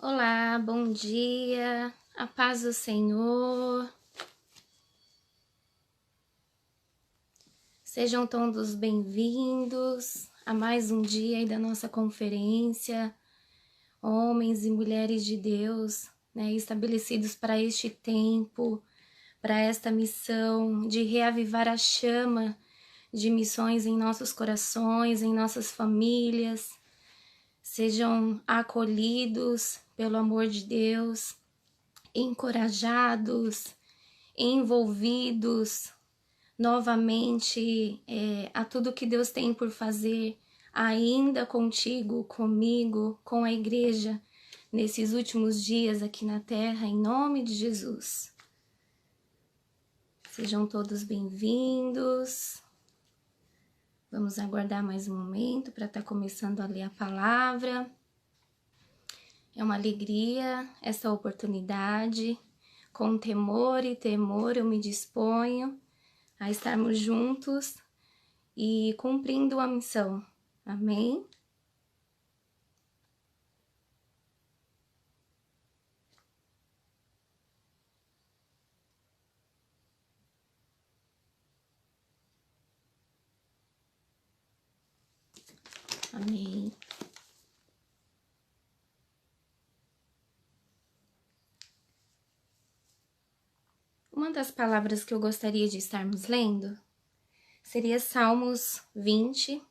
Olá, bom dia, a paz do Senhor. Sejam todos bem-vindos a mais um dia aí da nossa conferência, homens e mulheres de Deus, estabelecidos para este tempo, para esta missão de reavivar a chama de missões em nossos corações, em nossas famílias. Sejam acolhidos pelo amor de Deus, encorajados, envolvidos novamente a tudo que Deus tem por fazer ainda contigo, comigo, com a igreja nesses últimos dias aqui na terra, em nome de Jesus. Sejam todos bem-vindos. Vamos aguardar mais um momento para estar começando a ler a palavra. É uma alegria essa oportunidade. Com temor e temor eu me disponho a estarmos juntos e cumprindo a missão. Amém? Amém. Uma das palavras que eu gostaria de estarmos lendo seria Salmos 20.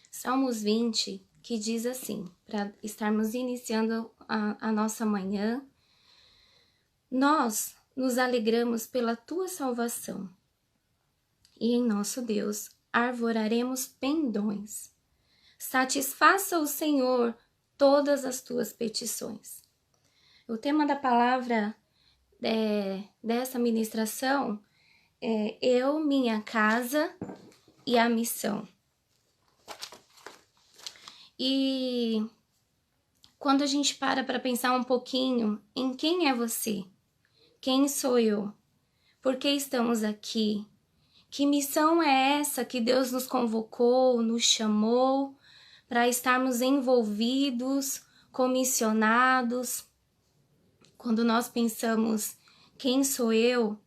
Salmos 20, que diz assim, para estarmos iniciando a nossa manhã: Nós nos alegramos pela tua salvação, e em nosso Deus arvoraremos pendões. Satisfaça o Senhor todas as tuas petições. O tema da palavra dessa ministração é eu, minha casa e a missão. E quando a gente para pensar um pouquinho em quem é você, quem sou eu, por que estamos aqui, que missão é essa que Deus nos convocou, nos chamou para estarmos envolvidos, comissionados. Quando nós pensamos quem sou eu,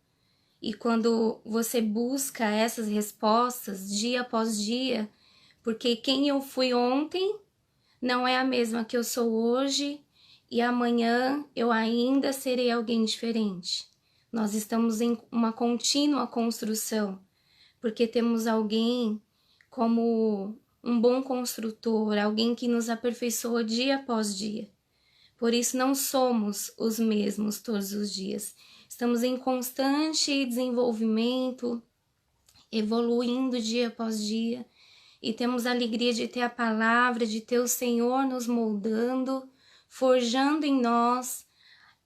e quando você busca essas respostas dia após dia, porque quem eu fui ontem não é a mesma que eu sou hoje, e amanhã eu ainda serei alguém diferente. Nós estamos em uma contínua construção, porque temos alguém como um bom construtor, alguém que nos aperfeiçoa dia após dia. Por isso não somos os mesmos todos os dias. Estamos em constante desenvolvimento, evoluindo dia após dia, e temos a alegria de ter a palavra, de ter o Senhor nos moldando, forjando em nós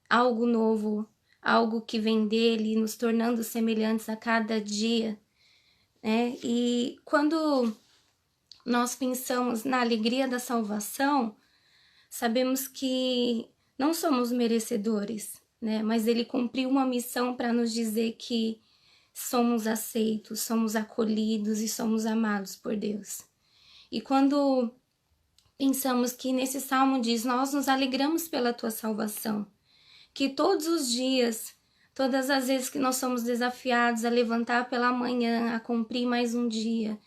algo novo, algo que vem dele, nos tornando semelhantes a cada dia, né? E quando nós pensamos na alegria da salvação, sabemos que não somos merecedores, né? Mas ele cumpriu uma missão para nos dizer que somos aceitos, somos acolhidos e somos amados por Deus. E quando pensamos que nesse salmo diz, nós nos alegramos pela tua salvação, que todos os dias, todas as vezes que nós somos desafiados a levantar pela manhã, a cumprir mais um dia,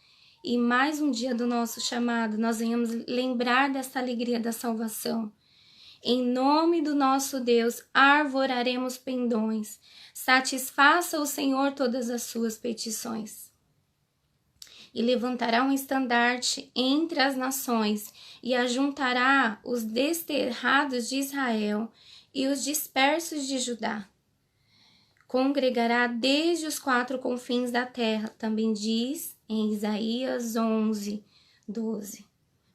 e mais um dia do nosso chamado, nós venhamos lembrar dessa alegria da salvação. Em nome do nosso Deus, arvoraremos pendões. Satisfaça o Senhor todas as suas petições. E levantará um estandarte entre as nações, e ajuntará os desterrados de Israel e os dispersos de Judá. Congregará desde os quatro confins da terra, também diz em Isaías 11, 12.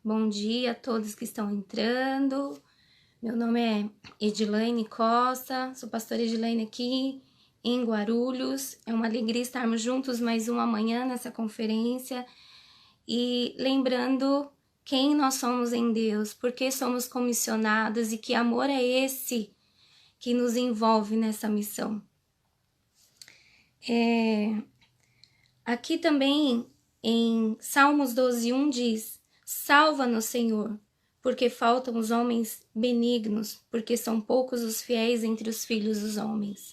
Bom dia a todos que estão entrando. Meu nome é Edilaine Costa, sou pastora Edilaine aqui em Guarulhos. É uma alegria estarmos juntos mais uma manhã nessa conferência. E lembrando quem nós somos em Deus, por que somos comissionados e que amor é esse que nos envolve nessa missão. Aqui também em Salmos 12:1 diz: salva-nos, Senhor, porque faltam os homens benignos, porque são poucos os fiéis entre os filhos dos homens.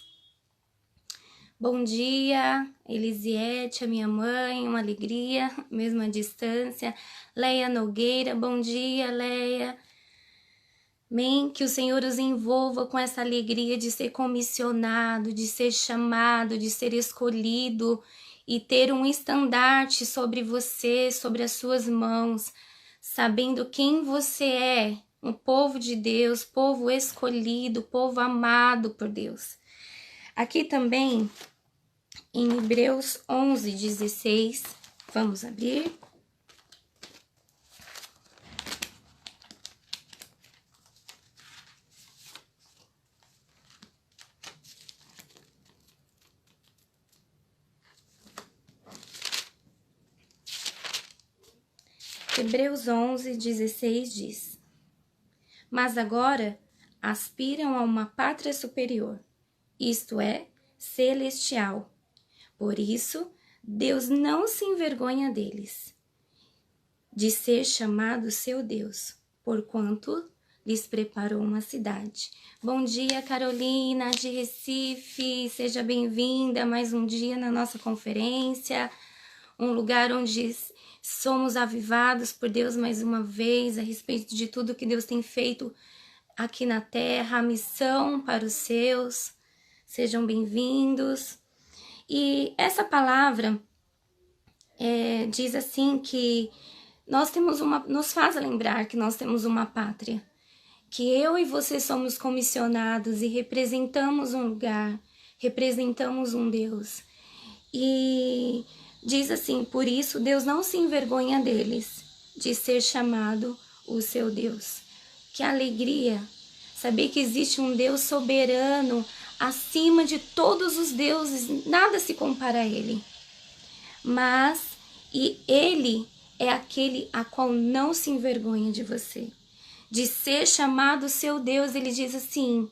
Bom dia, Elisiete, a minha mãe, uma alegria, mesmo à distância. Leia Nogueira, bom dia, Leia. Amém, que o Senhor os envolva com essa alegria de ser comissionado, de ser chamado, de ser escolhido e ter um estandarte sobre você, sobre as suas mãos, sabendo quem você é, um povo de Deus, povo escolhido, povo amado por Deus. Aqui também, em Hebreus 11:16, vamos abrir. Hebreus 11:16 diz: mas agora aspiram a uma pátria superior, isto é, celestial. Por isso, Deus não se envergonha deles, de ser chamado seu Deus, porquanto lhes preparou uma cidade. Bom dia, Carolina, de Recife, seja bem-vinda a mais um dia na nossa conferência, um lugar onde somos avivados por Deus mais uma vez a respeito de tudo que Deus tem feito aqui na terra, a missão para os seus. Sejam bem-vindos. E essa palavra diz assim que nós temos nos faz lembrar que nós temos uma pátria, que eu e você somos comissionados e representamos um lugar, representamos um Deus. E diz assim: por isso Deus não se envergonha deles, de ser chamado o seu Deus. Que alegria saber que existe um Deus soberano, acima de todos os deuses, nada se compara a Ele. E Ele é aquele a qual não se envergonha de você, de ser chamado seu Deus. Ele diz assim: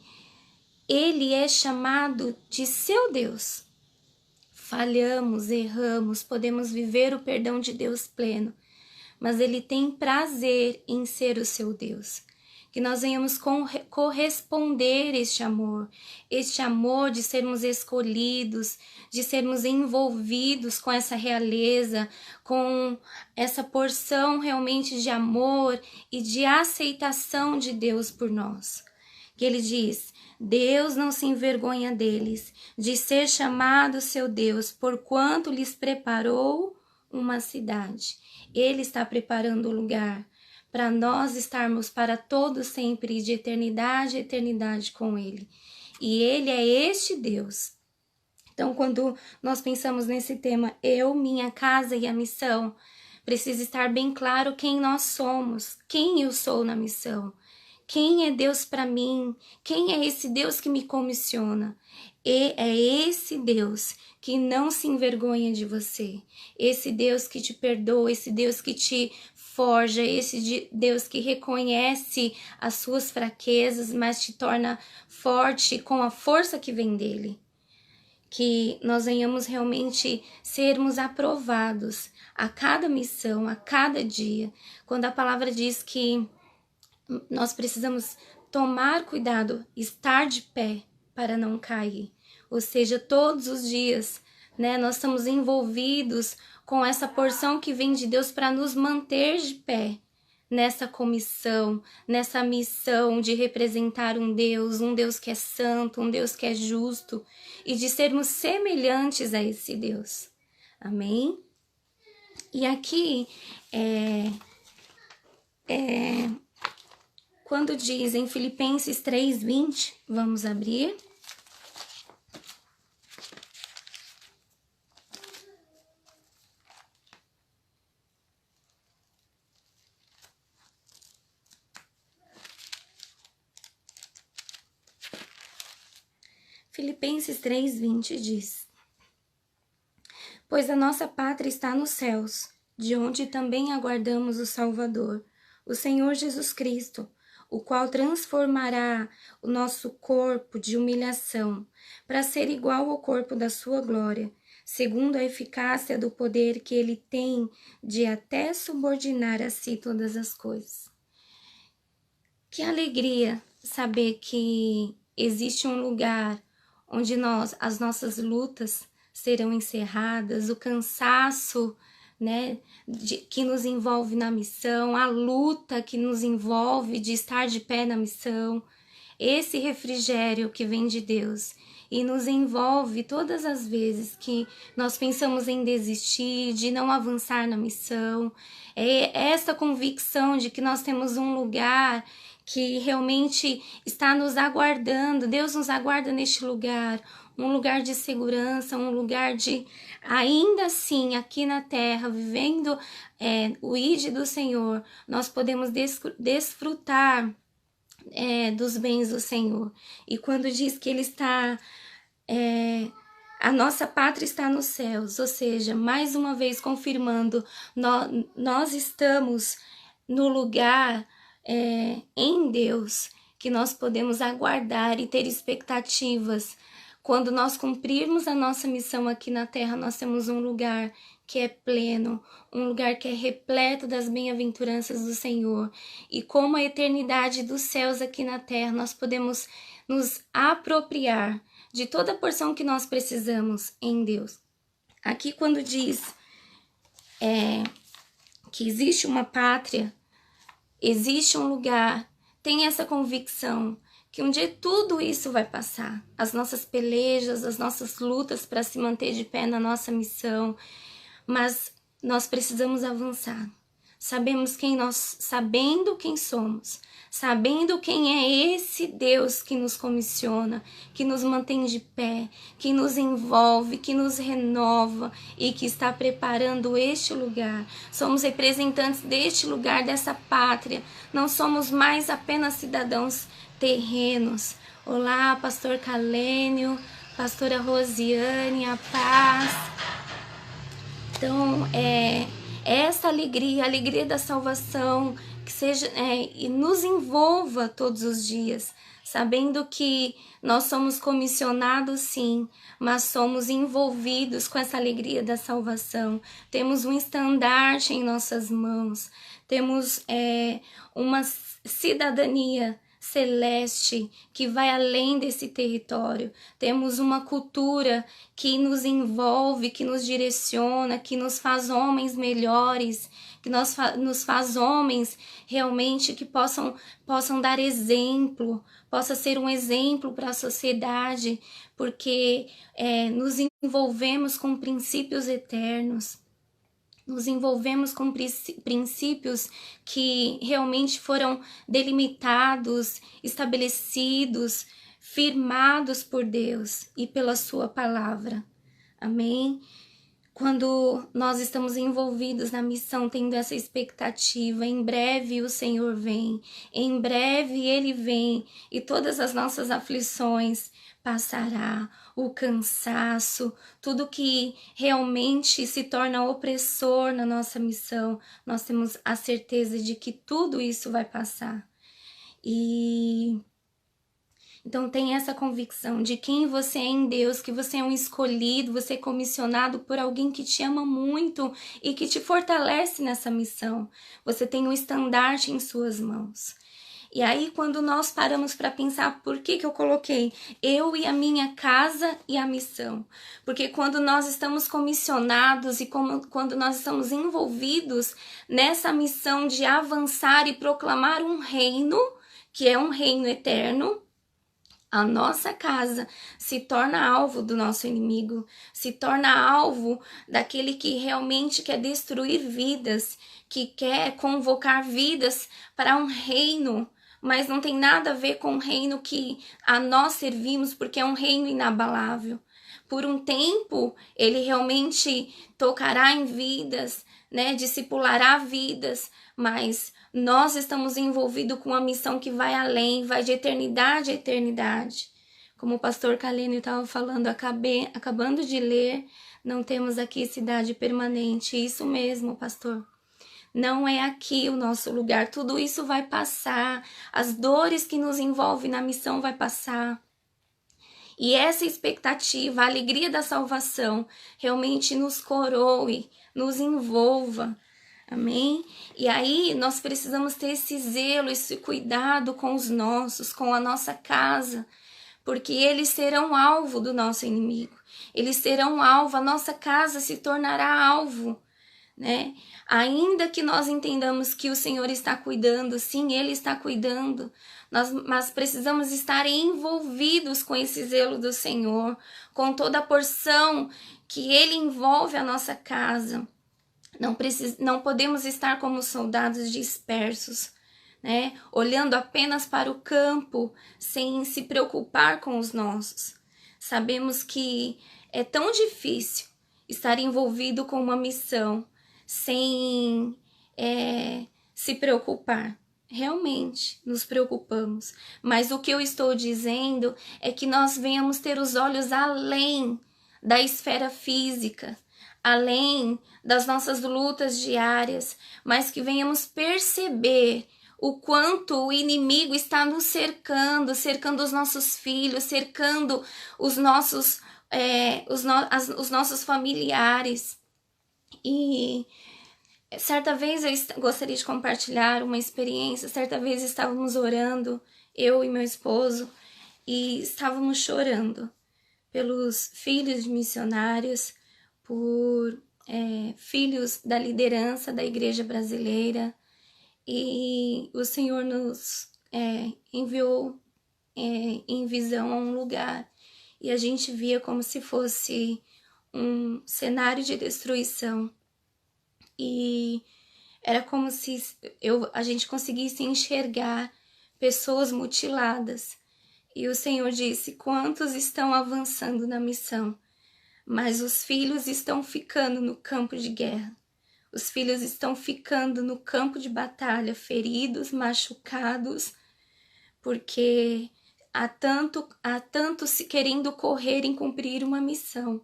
Ele é chamado de seu Deus. Falhamos, erramos, podemos viver o perdão de Deus pleno, mas Ele tem prazer em ser o seu Deus. Que nós venhamos corresponder este amor de sermos escolhidos, de sermos envolvidos com essa realeza, com essa porção realmente de amor e de aceitação de Deus por nós. Que Ele diz: Deus não se envergonha deles, de ser chamado seu Deus, porquanto lhes preparou uma cidade. Ele está preparando o lugar para nós estarmos para todo sempre, de eternidade a eternidade com Ele. E Ele é este Deus. Então, quando nós pensamos nesse tema, eu, minha casa e a missão, precisa estar bem claro quem nós somos, quem eu sou na missão. Quem é Deus para mim? Quem é esse Deus que me comissiona? E é esse Deus que não se envergonha de você. Esse Deus que te perdoa, esse Deus que te forja, esse Deus que reconhece as suas fraquezas, mas te torna forte com a força que vem dele. Que nós venhamos realmente sermos aprovados a cada missão, a cada dia. Quando a palavra diz que nós precisamos tomar cuidado, estar de pé para não cair. Ou seja, todos os dias, nós estamos envolvidos com essa porção que vem de Deus para nos manter de pé nessa comissão, nessa missão de representar um Deus que é santo, um Deus que é justo e de sermos semelhantes a esse Deus. Amém? E aqui quando diz em Filipenses 3:20, vamos abrir. Filipenses 3:20 diz: pois a nossa pátria está nos céus, de onde também aguardamos o Salvador, o Senhor Jesus Cristo, o qual transformará o nosso corpo de humilhação para ser igual ao corpo da sua glória, segundo a eficácia do poder que ele tem de até subordinar a si todas as coisas. Que alegria saber que existe um lugar onde as nossas lutas serão encerradas, o cansaço, né, que nos envolve na missão, a luta que nos envolve de estar de pé na missão, esse refrigério que vem de Deus e nos envolve todas as vezes que nós pensamos em desistir, de não avançar na missão, é essa convicção de que nós temos um lugar que realmente está nos aguardando, Deus nos aguarda neste lugar, um lugar de segurança, um lugar de, ainda assim, aqui na terra, vivendo o ID do Senhor, nós podemos desfrutar dos bens do Senhor. E quando diz que Ele está, a nossa pátria está nos céus, ou seja, mais uma vez confirmando, nós estamos no lugar em Deus, que nós podemos aguardar e ter expectativas. Quando nós cumprirmos a nossa missão aqui na terra, nós temos um lugar que é pleno, um lugar que é repleto das bem-aventuranças do Senhor. E como a eternidade dos céus aqui na terra, nós podemos nos apropriar de toda a porção que nós precisamos em Deus. Aqui quando diz que existe uma pátria, existe um lugar, tem essa convicção que um dia tudo isso vai passar. As nossas pelejas, as nossas lutas para se manter de pé na nossa missão, mas nós precisamos avançar. Sabendo quem somos, sabendo quem é esse Deus que nos comissiona, que nos mantém de pé, que nos envolve, que nos renova e que está preparando este lugar. Somos representantes deste lugar, dessa pátria. Não somos mais apenas cidadãos terrenos. Olá, pastor Calênio, pastora Rosiane, a paz. Então, essa alegria, a alegria da salvação, que seja e nos envolva todos os dias, sabendo que nós somos comissionados sim, mas somos envolvidos com essa alegria da salvação. Temos um estandarte em nossas mãos, temos uma cidadania celeste que vai além desse território. Temos uma cultura que nos envolve, que nos direciona, que nos faz homens melhores, que nos faz homens realmente que possam dar exemplo, possa ser um exemplo para a sociedade, porque nos envolvemos com princípios eternos. Nos envolvemos com princípios que realmente foram delimitados, estabelecidos, firmados por Deus e pela sua palavra. Amém? Quando nós estamos envolvidos na missão, tendo essa expectativa, em breve o Senhor vem, em breve Ele vem e todas as nossas aflições passará, o cansaço, tudo que realmente se torna opressor na nossa missão, nós temos a certeza de que tudo isso vai passar. Então tem essa convicção de quem você é em Deus, que você é um escolhido, você é comissionado por alguém que te ama muito e que te fortalece nessa missão. Você tem um estandarte em suas mãos. E aí quando nós paramos para pensar por que eu coloquei eu e a minha casa e a missão, porque quando nós estamos comissionados e quando nós estamos envolvidos nessa missão de avançar e proclamar um reino, que é um reino eterno, a nossa casa se torna alvo do nosso inimigo, se torna alvo daquele que realmente quer destruir vidas, que quer convocar vidas para um reino, mas não tem nada a ver com o reino que a nós servimos, porque é um reino inabalável. Por um tempo, ele realmente tocará em vidas, discipulará vidas, mas nós estamos envolvidos com uma missão que vai além, vai de eternidade a eternidade. Como o pastor Calênio estava falando, acabando de ler, não temos aqui cidade permanente. Isso mesmo, pastor. Não é aqui o nosso lugar. Tudo isso vai passar. As dores que nos envolvem na missão vai passar. E essa expectativa, a alegria da salvação, realmente nos coroe, nos envolva. Amém? E aí nós precisamos ter esse zelo, esse cuidado com os nossos, com a nossa casa, porque eles serão alvo do nosso inimigo. Eles serão alvo, a nossa casa se tornará alvo, né? Ainda que nós entendamos que o Senhor está cuidando, sim, Ele está cuidando, mas precisamos estar envolvidos com esse zelo do Senhor, com toda a porção que Ele envolve a nossa casa. Não podemos estar como soldados dispersos, né? Olhando apenas para o campo, sem se preocupar com os nossos. Sabemos que é tão difícil estar envolvido com uma missão sem se preocupar. Realmente nos preocupamos, mas o que eu estou dizendo é que nós venhamos ter os olhos além da esfera física, além das nossas lutas diárias, mas que venhamos perceber o quanto o inimigo está nos cercando, cercando os nossos filhos, cercando os nossos familiares. E certa vez eu gostaria de compartilhar uma experiência. Certa vez estávamos orando, eu e meu esposo, e estávamos chorando pelos filhos de missionários, por filhos da liderança da igreja brasileira, e o Senhor nos enviou em visão a um lugar, e a gente via como se fosse um cenário de destruição, e era como se a gente conseguisse enxergar pessoas mutiladas, e o Senhor disse: quantos estão avançando na missão, mas os filhos estão ficando no campo de guerra. Os filhos estão ficando no campo de batalha, feridos, machucados, porque há tanto se querendo correr em cumprir uma missão,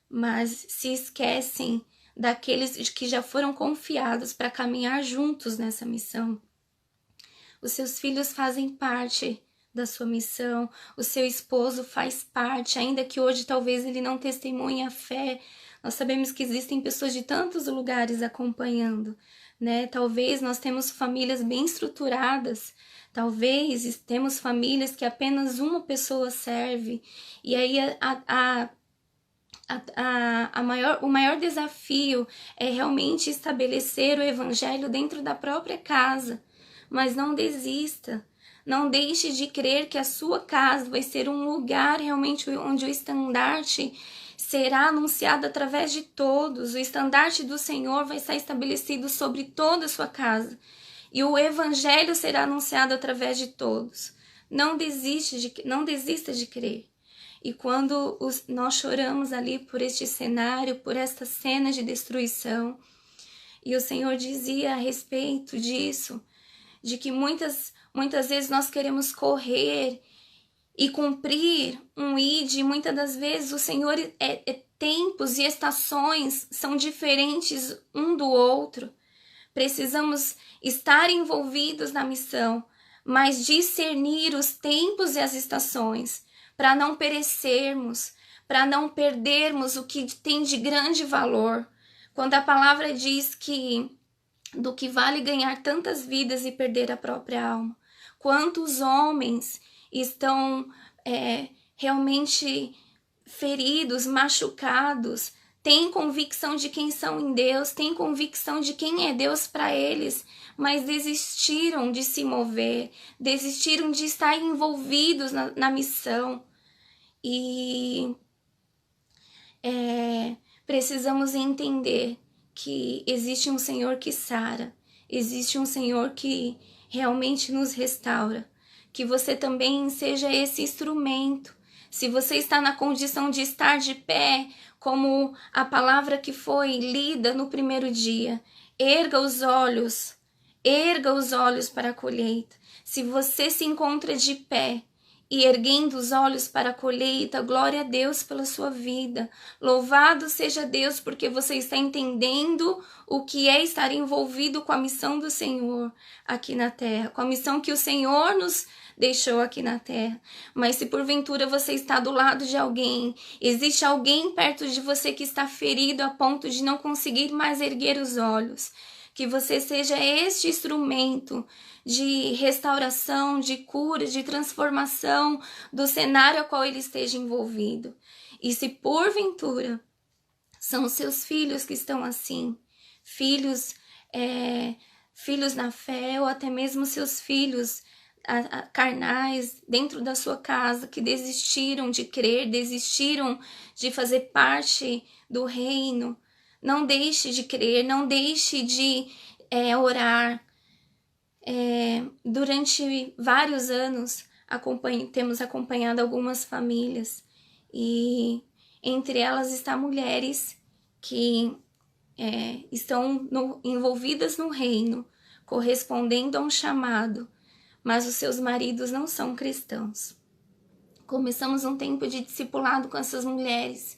mas se esquecem daqueles que já foram confiados para caminhar juntos nessa missão. Os seus filhos fazem parte da sua missão, o seu esposo faz parte, ainda que hoje talvez ele não testemunhe a fé. Nós sabemos que existem pessoas de tantos lugares acompanhando, né? Talvez nós temos famílias bem estruturadas, talvez temos famílias que apenas uma pessoa serve, e aí o maior desafio é realmente estabelecer o evangelho dentro da própria casa. Mas não desista. Não deixe de crer que a sua casa vai ser um lugar realmente onde o estandarte será anunciado através de todos. O estandarte do Senhor vai estar estabelecido sobre toda a sua casa. E o evangelho será anunciado através de todos. Não desista de crer. E quando nós choramos ali por este cenário, por esta cena de destruição, e o Senhor dizia a respeito disso, de que muitas vezes nós queremos correr e cumprir um ID, e muitas das vezes o Senhor tempos e estações são diferentes um do outro. Precisamos estar envolvidos na missão, mas discernir os tempos e as estações, para não perecermos, para não perdermos o que tem de grande valor. Quando a palavra diz que do que vale ganhar tantas vidas e perder a própria alma. Quantos homens estão realmente feridos, machucados, têm convicção de quem são em Deus, têm convicção de quem é Deus para eles, mas desistiram de se mover, desistiram de estar envolvidos na missão. E precisamos entender que existe um Senhor que sara, existe um Senhor que realmente nos restaura, que você também seja esse instrumento. Se você está na condição de estar de pé, como a palavra que foi lida no primeiro dia, erga os olhos para a colheita. Se você se encontra de pé e erguendo os olhos para a colheita. Glória a Deus pela sua vida. Louvado seja Deus porque você está entendendo o que é estar envolvido com a missão do Senhor aqui na terra, com a missão que o Senhor nos deixou aqui na terra. Mas se porventura você está do lado de alguém, existe alguém perto de você que está ferido a ponto de não conseguir mais erguer os olhos, que você seja este instrumento de restauração, de cura, de transformação do cenário a qual ele esteja envolvido. E se porventura são seus filhos que estão assim, filhos na fé, ou até mesmo seus filhos carnais dentro da sua casa, que desistiram de crer, desistiram de fazer parte do reino, não deixe de crer, não deixe de orar. Durante vários anos temos acompanhado algumas famílias, e entre elas está mulheres que estão envolvidas no reino, correspondendo a um chamado, mas os seus maridos não são cristãos. Começamos um tempo de discipulado com essas mulheres,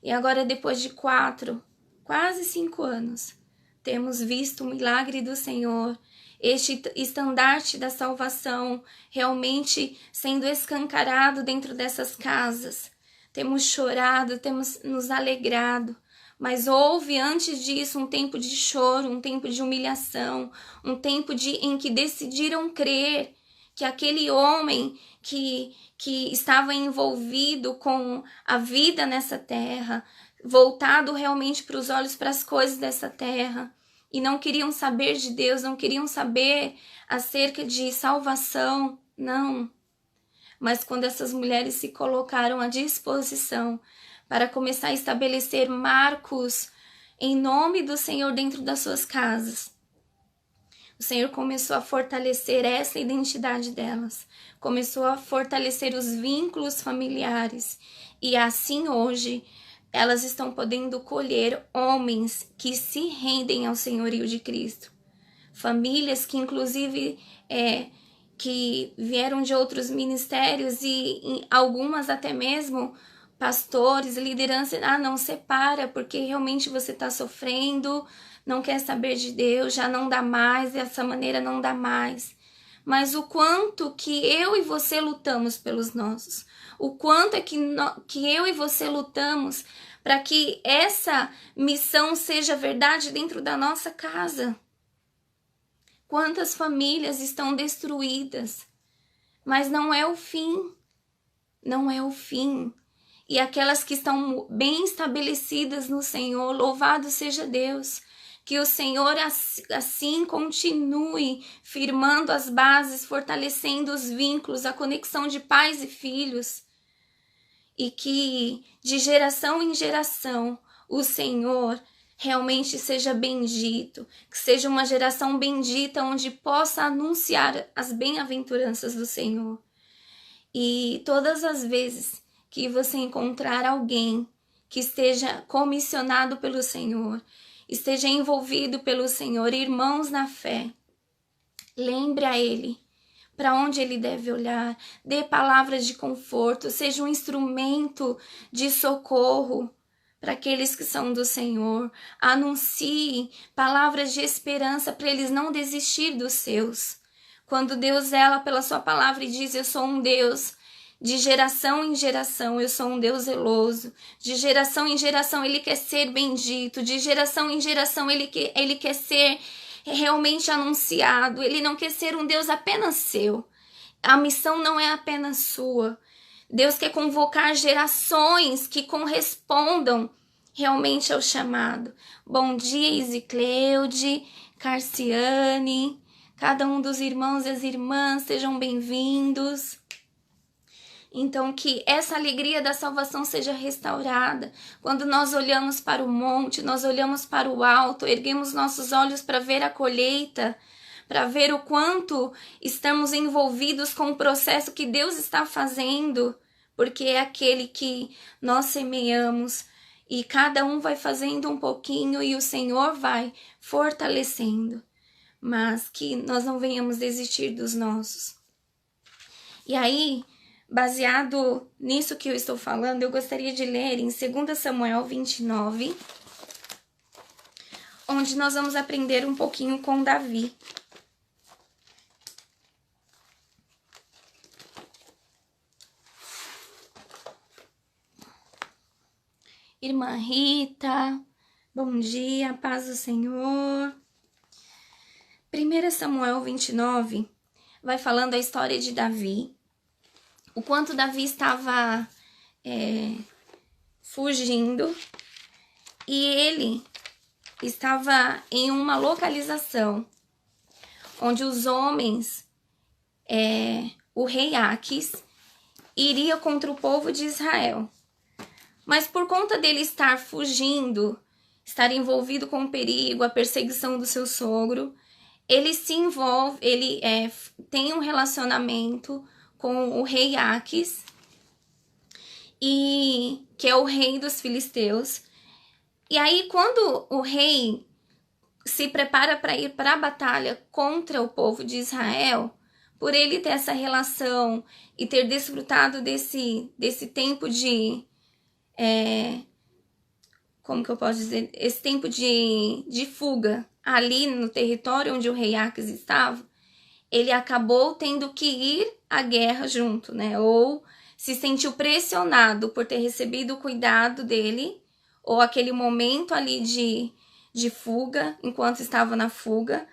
e agora, depois de 4, quase 5 anos, temos visto o milagre do Senhor, este estandarte da salvação realmente sendo escancarado dentro dessas casas. Temos chorado, temos nos alegrado, mas houve antes disso um tempo de choro, um tempo de humilhação, um tempo em que decidiram crer que aquele homem que estava envolvido com a vida nessa terra, voltado realmente para os olhos para as coisas dessa terra, e não queriam saber de Deus, não queriam saber acerca de salvação, não. Mas quando essas mulheres se colocaram à disposição para começar a estabelecer marcos em nome do Senhor dentro das suas casas, o Senhor começou a fortalecer essa identidade delas, começou a fortalecer os vínculos familiares, e assim hoje elas estão podendo colher homens que se rendem ao senhorio de Cristo. Famílias que inclusive que vieram de outros ministérios, e algumas até mesmo pastores, liderança, não separa porque realmente você está sofrendo, não quer saber de Deus, já não dá mais, dessa maneira não dá mais. Mas o quanto que eu e você lutamos pelos nossos, o quanto é que eu e você lutamos para que essa missão seja verdade dentro da nossa casa. Quantas famílias estão destruídas, mas não é o fim, não é o fim. E aquelas que estão bem estabelecidas no Senhor, louvado seja Deus, que o Senhor assim continue firmando as bases, fortalecendo os vínculos, a conexão de pais e filhos, e que de geração em geração o Senhor realmente seja bendito, que seja uma geração bendita onde possa anunciar as bem-aventuranças do Senhor. E todas as vezes que você encontrar alguém que esteja comissionado pelo Senhor, esteja envolvido pelo Senhor, irmãos na fé, lembre a Ele para onde Ele deve olhar, dê palavras de conforto, seja um instrumento de socorro para aqueles que são do Senhor, anuncie palavras de esperança para eles não desistir dos seus. Quando Deus zela pela sua palavra e diz: eu sou um Deus de geração em geração, eu sou um Deus zeloso. De geração em geração Ele quer ser bendito. De geração em geração Ele quer ser realmente anunciado. Ele não quer ser um Deus apenas seu. A missão não é apenas sua. Deus quer convocar gerações que correspondam realmente ao chamado. Bom dia, Isicleude, Carciane, cada um dos irmãos e as irmãs, sejam bem-vindos. Então, que essa alegria da salvação seja restaurada. Quando nós olhamos para o monte, nós olhamos para o alto, erguemos nossos olhos para ver a colheita, para ver o quanto estamos envolvidos com o processo que Deus está fazendo, porque é aquele que nós semeamos e cada um vai fazendo um pouquinho e o Senhor vai fortalecendo, mas que nós não venhamos desistir dos nossos. E aí, baseado nisso que eu estou falando, eu gostaria de ler em 2 Samuel 29, onde nós vamos aprender um pouquinho com Davi. Irmã Rita, bom dia, paz do Senhor. 1 Samuel 29 vai falando a história de Davi, o quanto Davi estava fugindo e ele estava em uma localização onde os homens, o rei Aquis, iria contra o povo de Israel. Mas por conta dele estar fugindo, estar envolvido com o perigo, a perseguição do seu sogro, ele se envolve, ele tem um relacionamento com o rei Aquis, que é o rei dos filisteus. E aí, quando o rei se prepara para ir para a batalha contra o povo de Israel, por ele ter essa relação e ter desfrutado desse tempo de... como que eu posso dizer? Esse tempo de fuga ali no território onde o rei Aquis estava, ele acabou tendo que ir à guerra junto, né? Ou se sentiu pressionado por ter recebido o cuidado dele, ou aquele momento ali de fuga, enquanto estava na fuga,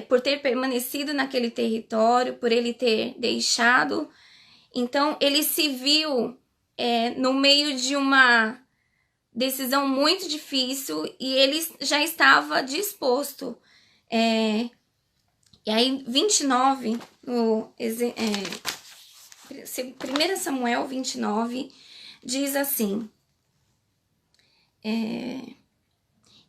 por ter permanecido naquele território, por ele ter deixado. Então, ele se viu no meio de uma decisão muito difícil e ele já estava disposto. E aí, 29, 1 Samuel 29, diz assim: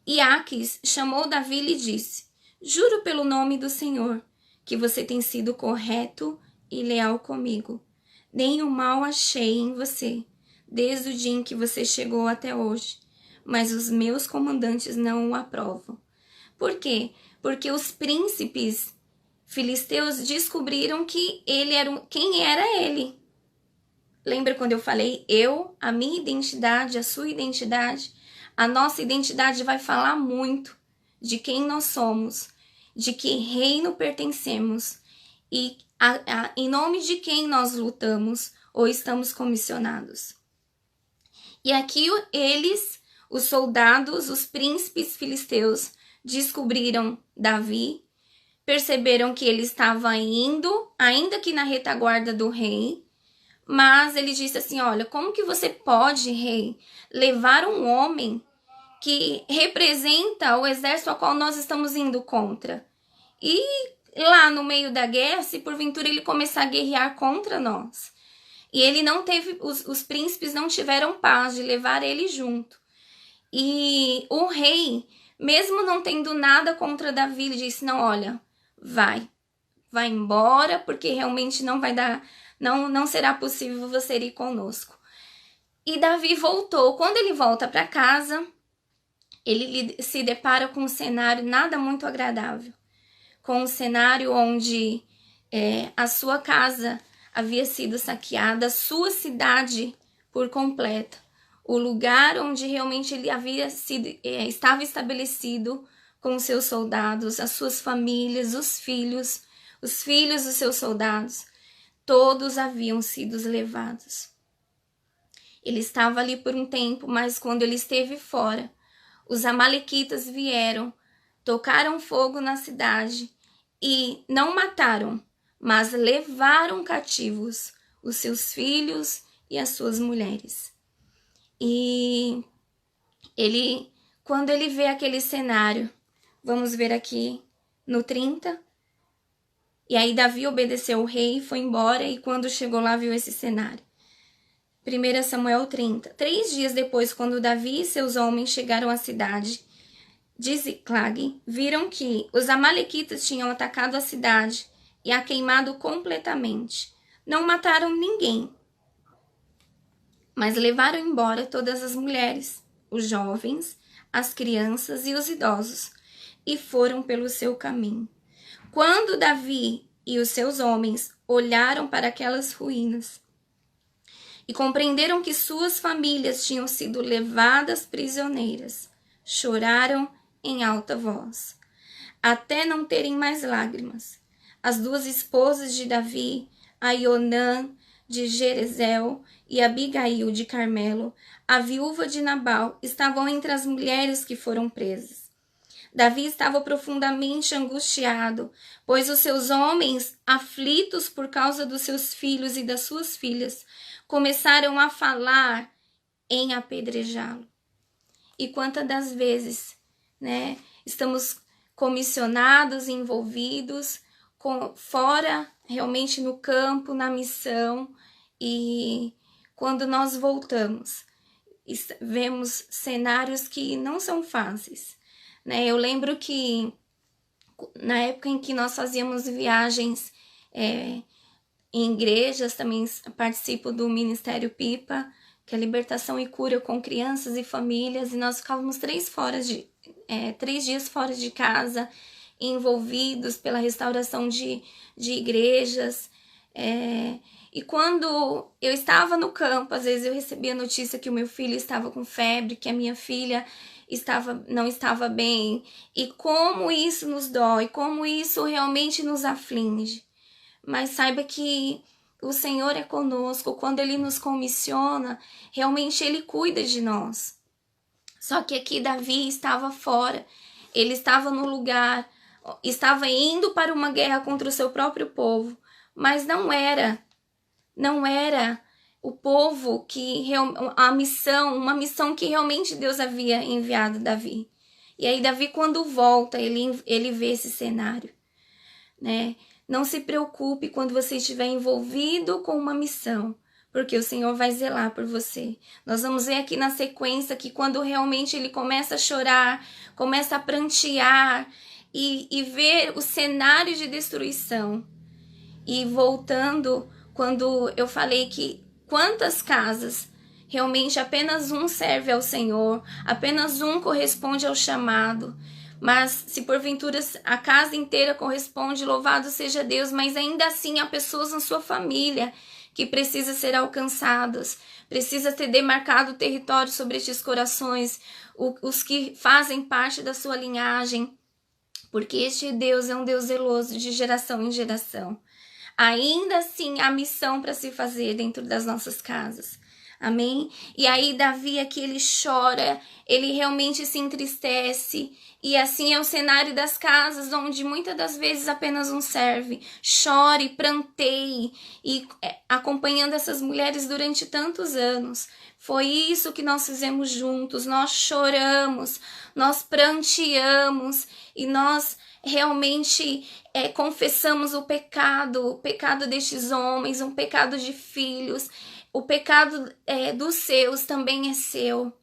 E Aquis chamou Davi e lhe disse: Juro pelo nome do Senhor, que você tem sido correto e leal comigo. Nenhum mal achei em você, desde o dia em que você chegou até hoje, mas os meus comandantes não o aprovam. Por quê? Porque os príncipes filisteus descobriram que ele era quem era ele. Lembra quando eu falei a minha identidade, a sua identidade? A nossa identidade vai falar muito de quem nós somos, de que reino pertencemos e em nome de quem nós lutamos ou estamos comissionados. E aqui eles, os soldados, os príncipes filisteus, descobriram Davi, perceberam que ele estava indo, ainda que na retaguarda do rei, mas ele disse assim: olha, como que você pode, rei, levar um homem que representa o exército ao qual nós estamos indo contra? E lá no meio da guerra, se porventura ele começar a guerrear contra nós. E ele não teve, os príncipes não tiveram paz de levar ele junto. E o rei, mesmo não tendo nada contra Davi, ele disse: não, olha, vai embora, porque realmente não vai dar, não será possível você ir conosco. E Davi voltou. Quando ele volta para casa, ele se depara com um cenário nada muito agradável. Com um cenário onde a sua casa havia sido saqueada, a sua cidade por completo. O lugar onde realmente ele estava estabelecido com os seus soldados, as suas famílias, os filhos dos seus soldados, todos haviam sido levados. Ele estava ali por um tempo, mas quando ele esteve fora, os amalequitas vieram, tocaram fogo na cidade e não mataram, mas levaram cativos os seus filhos e as suas mulheres. E quando ele vê aquele cenário, vamos ver aqui no 30, e aí Davi obedeceu o rei e foi embora, e quando chegou lá viu esse cenário. 1 Samuel 30. 3 dias depois, quando Davi e seus homens chegaram à cidade de Ziclag, viram que os amalequitas tinham atacado a cidade e a queimado completamente. Não mataram ninguém, mas levaram embora todas as mulheres, os jovens, as crianças e os idosos, e foram pelo seu caminho. Quando Davi e os seus homens olharam para aquelas ruínas e compreenderam que suas famílias tinham sido levadas prisioneiras, choraram em alta voz, até não terem mais lágrimas. As duas esposas de Davi, Aionã de Jerezel e Abigail de Carmelo, a viúva de Nabal, estavam entre as mulheres que foram presas. Davi estava profundamente angustiado, pois os seus homens, aflitos por causa dos seus filhos e das suas filhas, começaram a falar em apedrejá-lo. E quantas das vezes, estamos comissionados, envolvidos, fora, realmente no campo, na missão, e quando nós voltamos, vemos cenários que não são fáceis. Eu lembro que na época em que nós fazíamos viagens em igrejas, também participo do Ministério Pipa, que é Libertação e Cura com crianças e famílias, e nós ficávamos 3 dias fora de casa, envolvidos pela restauração de igrejas. E quando eu estava no campo, às vezes eu recebia a notícia que o meu filho estava com febre, que a minha filha não estava bem, e como isso nos dói, como isso realmente nos aflige. Mas saiba que o Senhor é conosco, quando Ele nos comissiona, realmente Ele cuida de nós. Só que aqui Davi estava fora, ele estava no lugar, estava indo para uma guerra contra o seu próprio povo, mas não era o povo uma missão que realmente Deus havia enviado a Davi. E aí Davi, quando volta, ele vê esse cenário, Não se preocupe quando você estiver envolvido com uma missão, porque o Senhor vai zelar por você. Nós vamos ver aqui na sequência que quando realmente ele começa a chorar, começa a prantear e ver o cenário de destruição. E voltando, quando eu falei que quantas casas realmente apenas um serve ao Senhor, apenas um corresponde ao chamado. Mas se porventura a casa inteira corresponde, louvado seja Deus, mas ainda assim há pessoas na sua família que precisam ser alcançadas, precisa ter demarcado o território sobre estes corações, os que fazem parte da sua linhagem, porque este Deus é um Deus zeloso de geração em geração. Ainda assim há missão para se fazer dentro das nossas casas. Amém? E aí Davi aqui ele chora, ele realmente se entristece, e assim é o cenário das casas, onde muitas das vezes apenas um serve. Chore, pranteie, e acompanhando essas mulheres durante tantos anos. Foi isso que nós fizemos juntos, nós choramos, nós pranteamos, e nós realmente confessamos o pecado destes homens, um pecado de filhos. O pecado dos seus também é seu.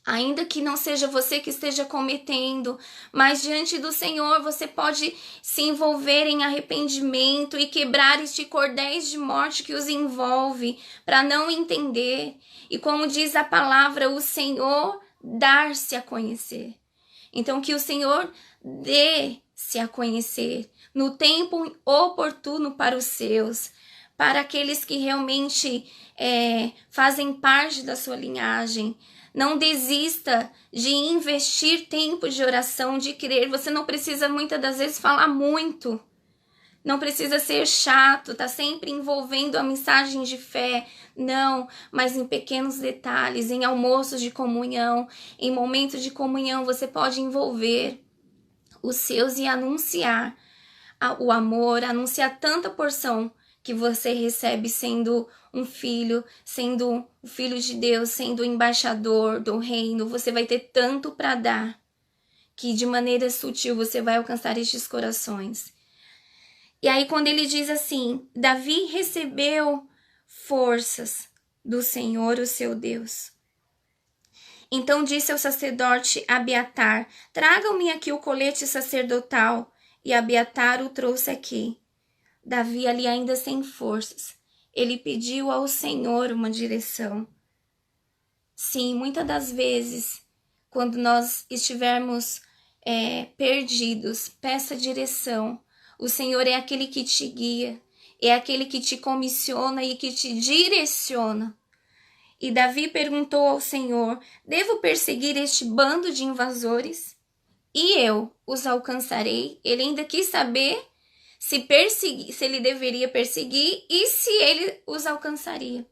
Ainda que não seja você que esteja cometendo, mas diante do Senhor você pode se envolver em arrependimento e quebrar este cordéis de morte que os envolve, para não entender. E como diz a palavra, o Senhor dar-se a conhecer. Então que o Senhor dê-se a conhecer no tempo oportuno para os seus, para aqueles que realmente fazem parte da sua linhagem. Não desista de investir tempo de oração, de crer. Você não precisa muitas das vezes falar muito. Não precisa ser chato, tá sempre envolvendo a mensagem de fé. Não, mas em pequenos detalhes, em almoços de comunhão, em momentos de comunhão, você pode envolver os seus e anunciar o amor, anunciar tanta porção que você recebe sendo um filho, sendo o filho de Deus, sendo o embaixador do reino. Você vai ter tanto para dar, que de maneira sutil você vai alcançar estes corações. E aí quando ele diz assim, Davi recebeu forças do Senhor, o seu Deus. Então disse ao sacerdote Abiatar, tragam-me aqui o colete sacerdotal, e Abiatar o trouxe aqui. Davi ali ainda sem forças, ele pediu ao Senhor uma direção. Sim, muitas das vezes, quando nós estivermos perdidos, peça direção. O Senhor é aquele que te guia. é aquele que te comissiona e que te direciona. E Davi perguntou ao Senhor: devo perseguir este bando de invasores? E eu os alcançarei? Ele ainda quis saber se ele deveria perseguir e se ele os alcançaria.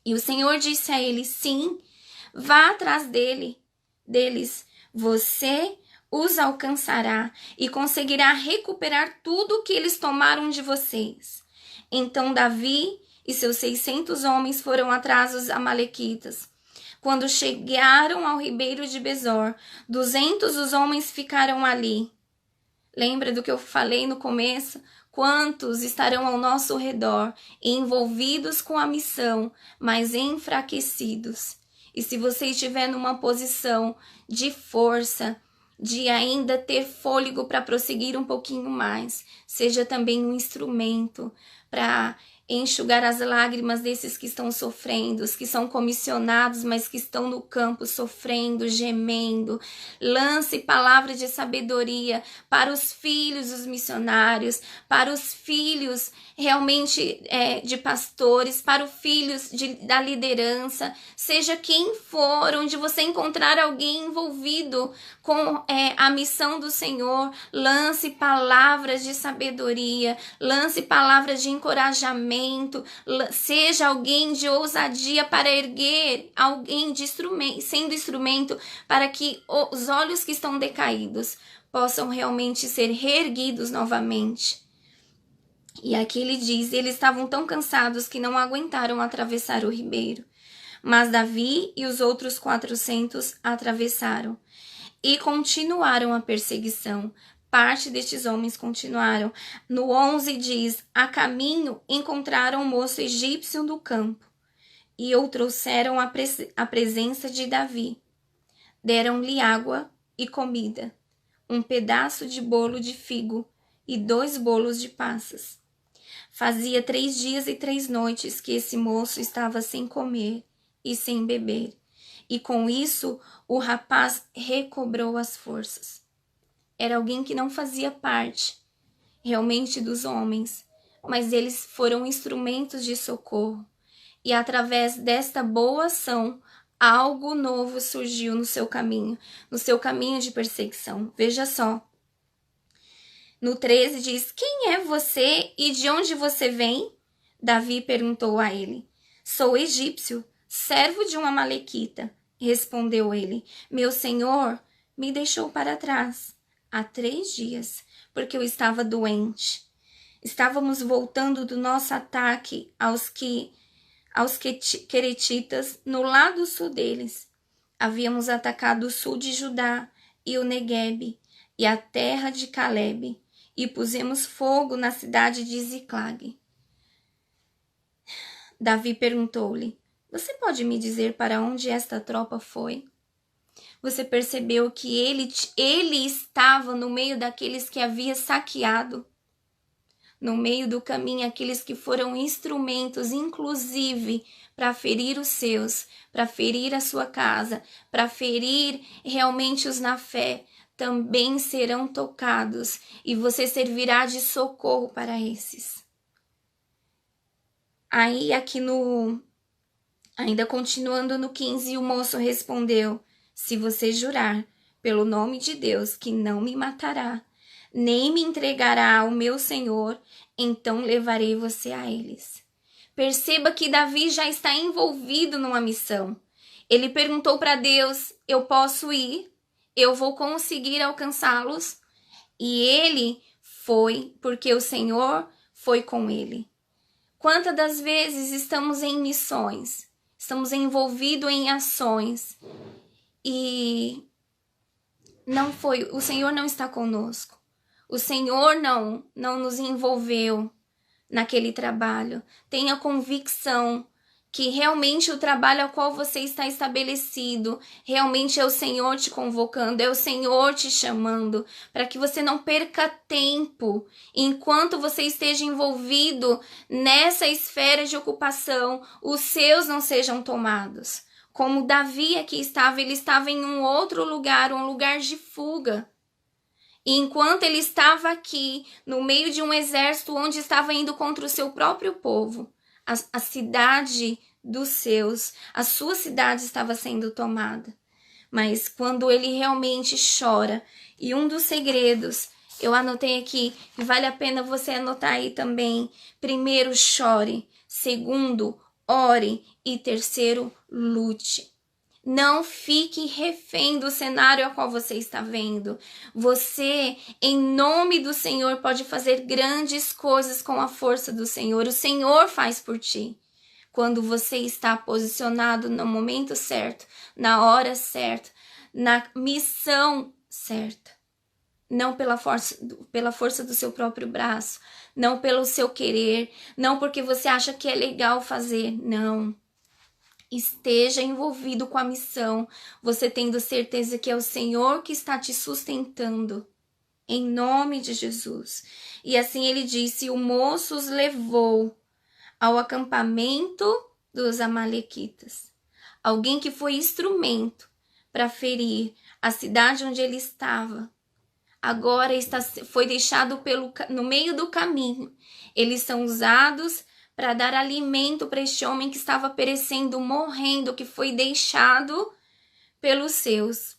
E o Senhor disse a ele: sim, vá atrás deles. Você os alcançará e conseguirá recuperar tudo o que eles tomaram de vocês. Então Davi e seus 600 homens foram atrás dos amalequitas. Quando chegaram ao ribeiro de Besor, 200 dos homens ficaram ali. Lembra do que eu falei no começo? Quantos estarão ao nosso redor, envolvidos com a missão, mas enfraquecidos? E se você estiver numa posição de força, de ainda ter fôlego para prosseguir um pouquinho mais, seja também um instrumento para enxugar as lágrimas desses que estão sofrendo, os que são comissionados, mas que estão no campo sofrendo, gemendo. Lance palavras de sabedoria para os filhos dos missionários, para os filhos realmente de pastores, para os filhos da liderança, seja quem for, onde você encontrar alguém envolvido com a missão do Senhor, lance palavras de sabedoria, lance palavras de encorajamento, seja alguém de ousadia para erguer alguém de sendo instrumento para que os olhos que estão decaídos possam realmente ser reerguidos novamente. E aqui ele diz: eles estavam tão cansados que não aguentaram atravessar o ribeiro. Mas Davi e os outros 400 atravessaram e continuaram a perseguição. Parte destes homens continuaram. No 11 diz: a caminho encontraram um moço egípcio no campo e o trouxeram à presença de Davi. Deram-lhe água e comida, um pedaço de bolo de figo e 2 bolos de passas. Fazia 3 dias e 3 noites que esse moço estava sem comer e sem beber, e com isso o rapaz recobrou as forças. Era alguém que não fazia parte realmente dos homens, mas eles foram instrumentos de socorro. E através desta boa ação, algo novo surgiu no seu caminho de perseguição. Veja só. No 13 diz: quem é você e de onde você vem? Davi perguntou a ele. Sou egípcio, servo de uma amalequita. Respondeu ele. Meu senhor me deixou para trás há 3 dias, porque eu estava doente. Estávamos voltando do nosso ataque aos queretitas no lado sul deles. Havíamos atacado o sul de Judá e o Neguebe e a terra de Calebe, e pusemos fogo na cidade de Ziclag. Davi perguntou-lhe: você pode me dizer para onde esta tropa foi? Você percebeu que ele estava no meio daqueles que havia saqueado, no meio do caminho, aqueles que foram instrumentos, inclusive, para ferir os seus, para ferir a sua casa, para ferir realmente os na fé, também serão tocados e você servirá de socorro para esses. Aí aqui ainda continuando no 15, o moço respondeu: se você jurar pelo nome de Deus que não me matará, nem me entregará ao meu senhor, então levarei você a eles. Perceba que Davi já está envolvido numa missão. Ele perguntou para Deus: eu posso ir? Eu vou conseguir alcançá-los? E ele foi, porque o Senhor foi com ele. Quantas das vezes estamos em missões, estamos envolvidos em ações e o Senhor não está conosco. O Senhor não nos envolveu naquele trabalho. Tenha convicção que realmente o trabalho ao qual você está estabelecido, realmente é o Senhor te convocando, é o Senhor te chamando, para que você não perca tempo enquanto você esteja envolvido nessa esfera de ocupação, os seus não sejam tomados. Como Davi aqui estava, ele estava em um outro lugar, um lugar de fuga. E enquanto ele estava aqui, no meio de um exército onde estava indo contra o seu próprio povo, a cidade dos seus, a sua cidade estava sendo tomada. Mas quando ele realmente chora, e um dos segredos, eu anotei aqui, e vale a pena você anotar aí também. Primeiro, chore. Segundo, ore. E terceiro, lute. Não fique refém do cenário a qual você está vendo. Você, em nome do Senhor, pode fazer grandes coisas com a força do Senhor. O Senhor faz por ti. Quando você está posicionado no momento certo, na hora certa, na missão certa. Não pela força do seu próprio braço, não pelo seu querer, não porque você acha que é legal fazer, não. Esteja envolvido com a missão, você tendo certeza que é o Senhor que está te sustentando, em nome de Jesus. E assim ele disse, o moço os levou ao acampamento dos amalequitas. Alguém que foi instrumento para ferir a cidade onde ele estava. Agora foi deixado no meio do caminho. Eles são usados para dar alimento para este homem que estava perecendo, morrendo, que foi deixado pelos seus.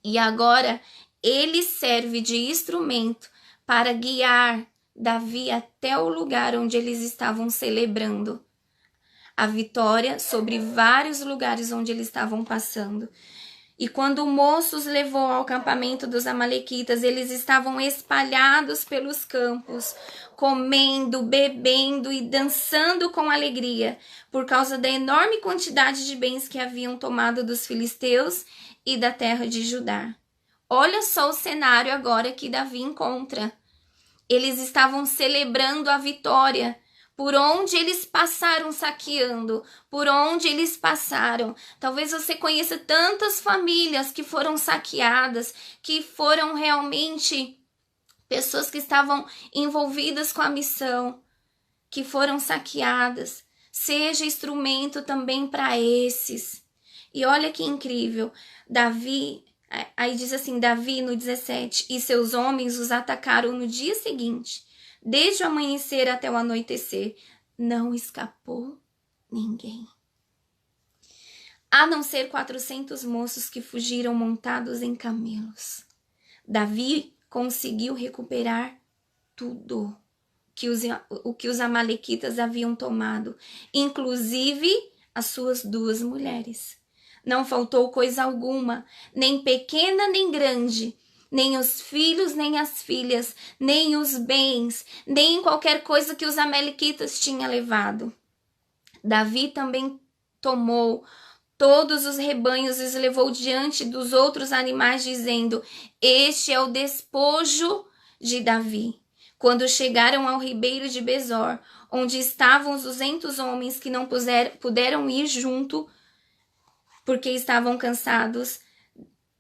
E agora ele serve de instrumento para guiar Davi até o lugar onde eles estavam celebrando a vitória sobre vários lugares onde eles estavam passando. E quando o moço os levou ao acampamento dos amalequitas, eles estavam espalhados pelos campos, comendo, bebendo e dançando com alegria, por causa da enorme quantidade de bens que haviam tomado dos filisteus e da terra de Judá. Olha só o cenário agora que Davi encontra. Eles estavam celebrando a vitória. Por onde eles passaram saqueando, por onde eles passaram. Talvez você conheça tantas famílias que foram saqueadas, que foram realmente pessoas que estavam envolvidas com a missão, que foram saqueadas. Seja instrumento também para esses. E olha que incrível, Davi, aí diz assim, Davi no 17, e seus homens os atacaram no dia seguinte. Desde o amanhecer até o anoitecer, não escapou ninguém. A não ser 400 moços que fugiram montados em camelos. Davi conseguiu recuperar tudo o que os amalequitas haviam tomado, inclusive as suas 2 mulheres. Não faltou coisa alguma, nem pequena nem grande, nem os filhos, nem as filhas, nem os bens, nem qualquer coisa que os amalequitas tinham levado. Davi também tomou todos os rebanhos e os levou diante dos outros animais, dizendo, este é o despojo de Davi. Quando chegaram ao ribeiro de Besor, onde estavam os 200 homens que não puderam ir junto, porque estavam cansados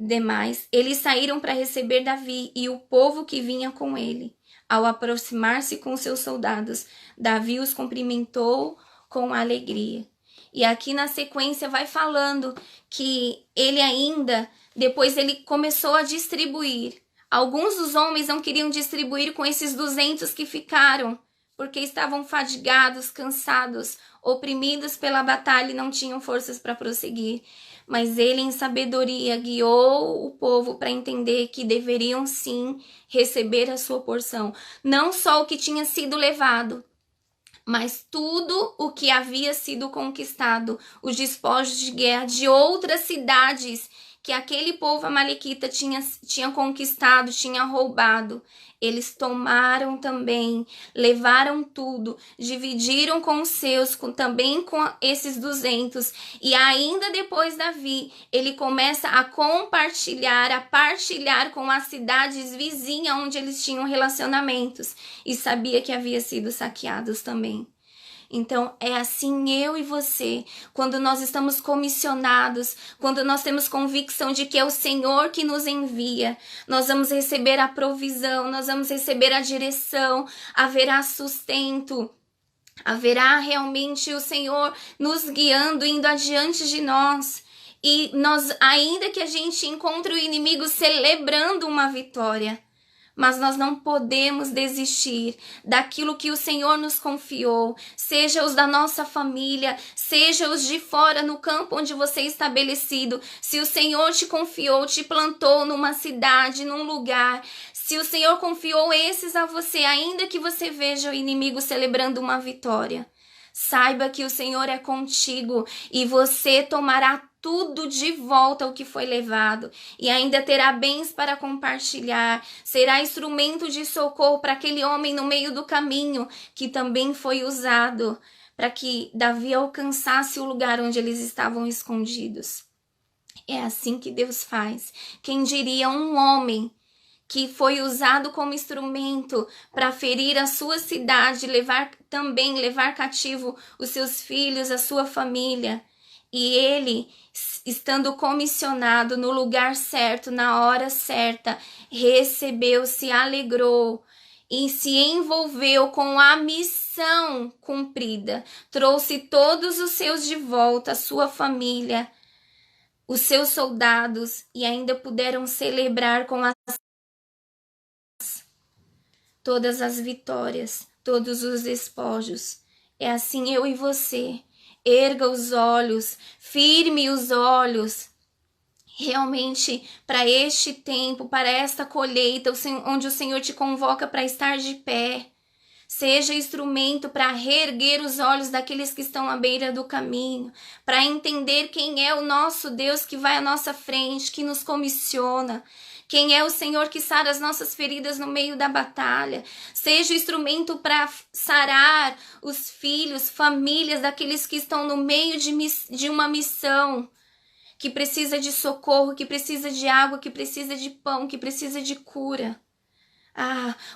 demais, eles saíram para receber Davi e o povo que vinha com ele. Ao aproximar-se com seus soldados, Davi os cumprimentou com alegria. E aqui na sequência vai falando que ele ainda, depois ele começou a distribuir. Alguns dos homens não queriam distribuir com esses 200 que ficaram, porque estavam fadigados, cansados, oprimidos pela batalha e não tinham forças para prosseguir. Mas ele, em sabedoria, guiou o povo para entender que deveriam sim receber a sua porção. Não só o que tinha sido levado, mas tudo o que havia sido conquistado, os despojos de guerra de outras cidades que aquele povo amalequita tinha conquistado, tinha roubado. Eles tomaram também, levaram tudo, dividiram com os seus, também com esses 200. E ainda depois Davi, ele começa a compartilhar, a partilhar com as cidades vizinhas onde eles tinham relacionamentos. E sabia que havia sido saqueados também. Então, é assim eu e você, quando nós estamos comissionados, quando nós temos convicção de que é o Senhor que nos envia, nós vamos receber a provisão, nós vamos receber a direção, haverá sustento, haverá realmente o Senhor nos guiando, indo adiante de nós. E nós, ainda que a gente encontre o inimigo celebrando uma vitória, Mas nós não podemos desistir daquilo que o Senhor nos confiou, seja os da nossa família, seja os de fora no campo onde você é estabelecido. Se o Senhor te confiou, te plantou numa cidade, num lugar, se o Senhor confiou esses a você, ainda que você veja o inimigo celebrando uma vitória, saiba que o Senhor é contigo e você tomará tudo de volta o que foi levado e ainda terá bens para compartilhar, será instrumento de socorro para aquele homem no meio do caminho que também foi usado para que Davi alcançasse o lugar onde eles estavam escondidos. É assim que Deus faz. Quem diria um homem que foi usado como instrumento para ferir a sua cidade, levar cativo os seus filhos, a sua família. E ele, estando comissionado no lugar certo, na hora certa, recebeu, se alegrou e se envolveu com a missão cumprida. Trouxe todos os seus de volta, a sua família, os seus soldados, e ainda puderam celebrar com todas as vitórias, todos os despojos. É assim eu e você. Erga os olhos, firme os olhos, realmente para este tempo, para esta colheita, onde o Senhor te convoca para estar de pé. Seja instrumento para reerguer os olhos daqueles que estão à beira do caminho, para entender quem é o nosso Deus que vai à nossa frente, que nos comissiona. Quem é o Senhor que sara as nossas feridas no meio da batalha. Seja instrumento para sarar os filhos, famílias daqueles que estão no meio de uma missão, que precisa de socorro, que precisa de água, que precisa de pão, que precisa de cura.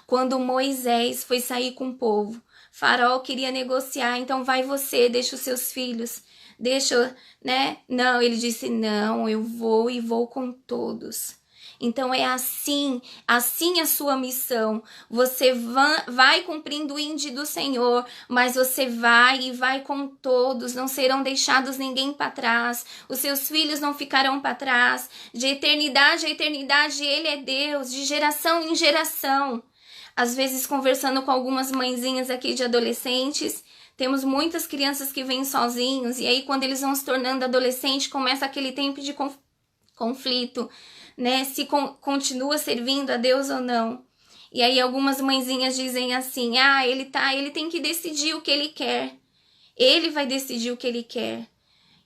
Quando Moisés foi sair com o povo, Faraó queria negociar, então vai você, deixa os seus filhos, deixa, né? Não, ele disse, não, eu vou e vou com todos. Então é assim a sua missão. Você vai cumprindo o índice do Senhor, mas você vai com todos, não serão deixados ninguém para trás. Os seus filhos não ficarão para trás. De eternidade a eternidade, Ele é Deus, de geração em geração. Às vezes, conversando com algumas mãezinhas aqui de adolescentes, temos muitas crianças que vêm sozinhos, e aí quando eles vão se tornando adolescentes, começa aquele tempo de conflito, né? Se continua servindo a Deus ou não. E aí algumas mãezinhas dizem assim, ele tem que decidir o que ele quer. Ele vai decidir o que ele quer.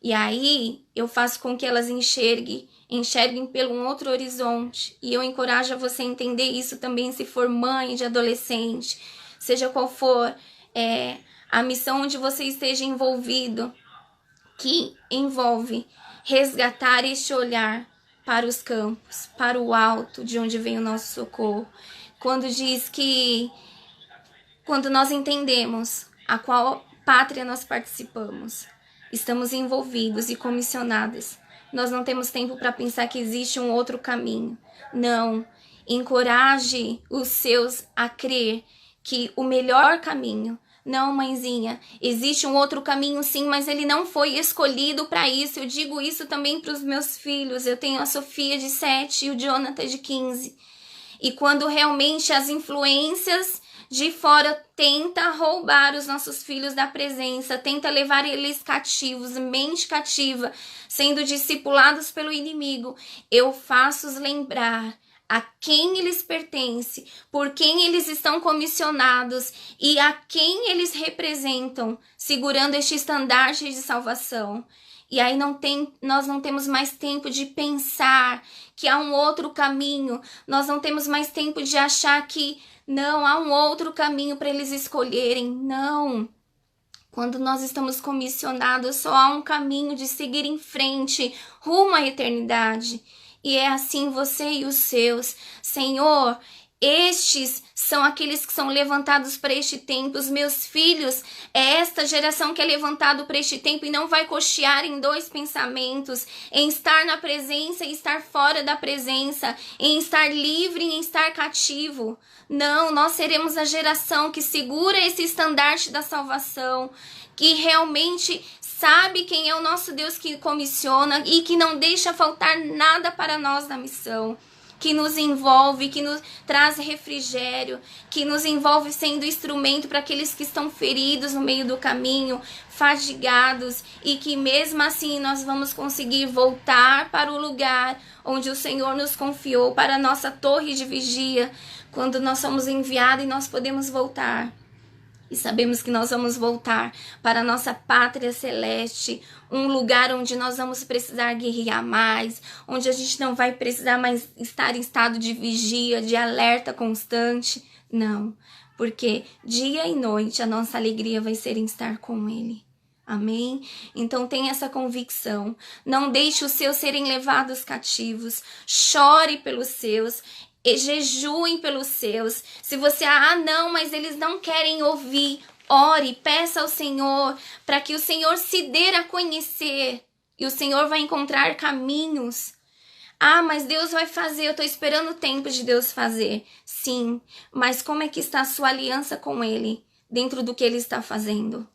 E aí eu faço com que elas enxerguem pelo um outro horizonte. E eu encorajo a você a entender isso também, se for mãe de adolescente, seja qual for a missão onde você esteja envolvido, que envolve resgatar este olhar para os campos, para o alto, de onde vem o nosso socorro. Quando diz que, quando nós entendemos a qual pátria nós participamos, estamos envolvidos e comissionados, nós não temos tempo para pensar que existe um outro caminho. Não, encoraje os seus a crer que o melhor caminho, não, mãezinha, existe um outro caminho sim, mas ele não foi escolhido para isso. Eu digo isso também para os meus filhos. Eu tenho a Sofia de 7 e o Jonathan de 15. E quando realmente as influências de fora tentam roubar os nossos filhos da presença, tenta levar eles cativos, mente cativa, sendo discipulados pelo inimigo, eu faço-os lembrar a quem eles pertencem, por quem eles estão comissionados e a quem eles representam, segurando este estandarte de salvação. E aí nós não temos mais tempo de pensar que há um outro caminho, nós não temos mais tempo de achar que não há um outro caminho para eles escolherem. Não. Quando nós estamos comissionados, só há um caminho de seguir em frente, rumo à eternidade. E é assim você e os seus. Senhor, estes são aqueles que são levantados para este tempo. Os meus filhos, é esta geração que é levantado para este tempo e não vai cochear em dois pensamentos, em estar na presença e estar fora da presença, em estar livre e em estar cativo. Não, nós seremos a geração que segura esse estandarte da salvação, que realmente sabe quem é o nosso Deus que comissiona e que não deixa faltar nada para nós na missão. que nos envolve, que nos traz refrigério, que nos envolve sendo instrumento para aqueles que estão feridos no meio do caminho, fadigados, e que mesmo assim nós vamos conseguir voltar para o lugar onde o Senhor nos confiou, para a nossa torre de vigia, quando nós somos enviados e nós podemos voltar. E sabemos que nós vamos voltar para a nossa pátria celeste, um lugar onde nós vamos precisar guerrear mais, onde a gente não vai precisar mais estar em estado de vigia, de alerta constante. Não, porque dia e noite a nossa alegria vai ser em estar com Ele. Amém? Então tenha essa convicção. Não deixe os seus serem levados cativos. Chore pelos seus. E jejuem pelos seus. Se você, não, mas eles não querem ouvir, ore, peça ao Senhor, para que o Senhor se dê a conhecer, e o Senhor vai encontrar caminhos. Mas Deus vai fazer, eu estou esperando o tempo de Deus fazer. Sim, mas como é que está a sua aliança com Ele, dentro do que Ele está fazendo?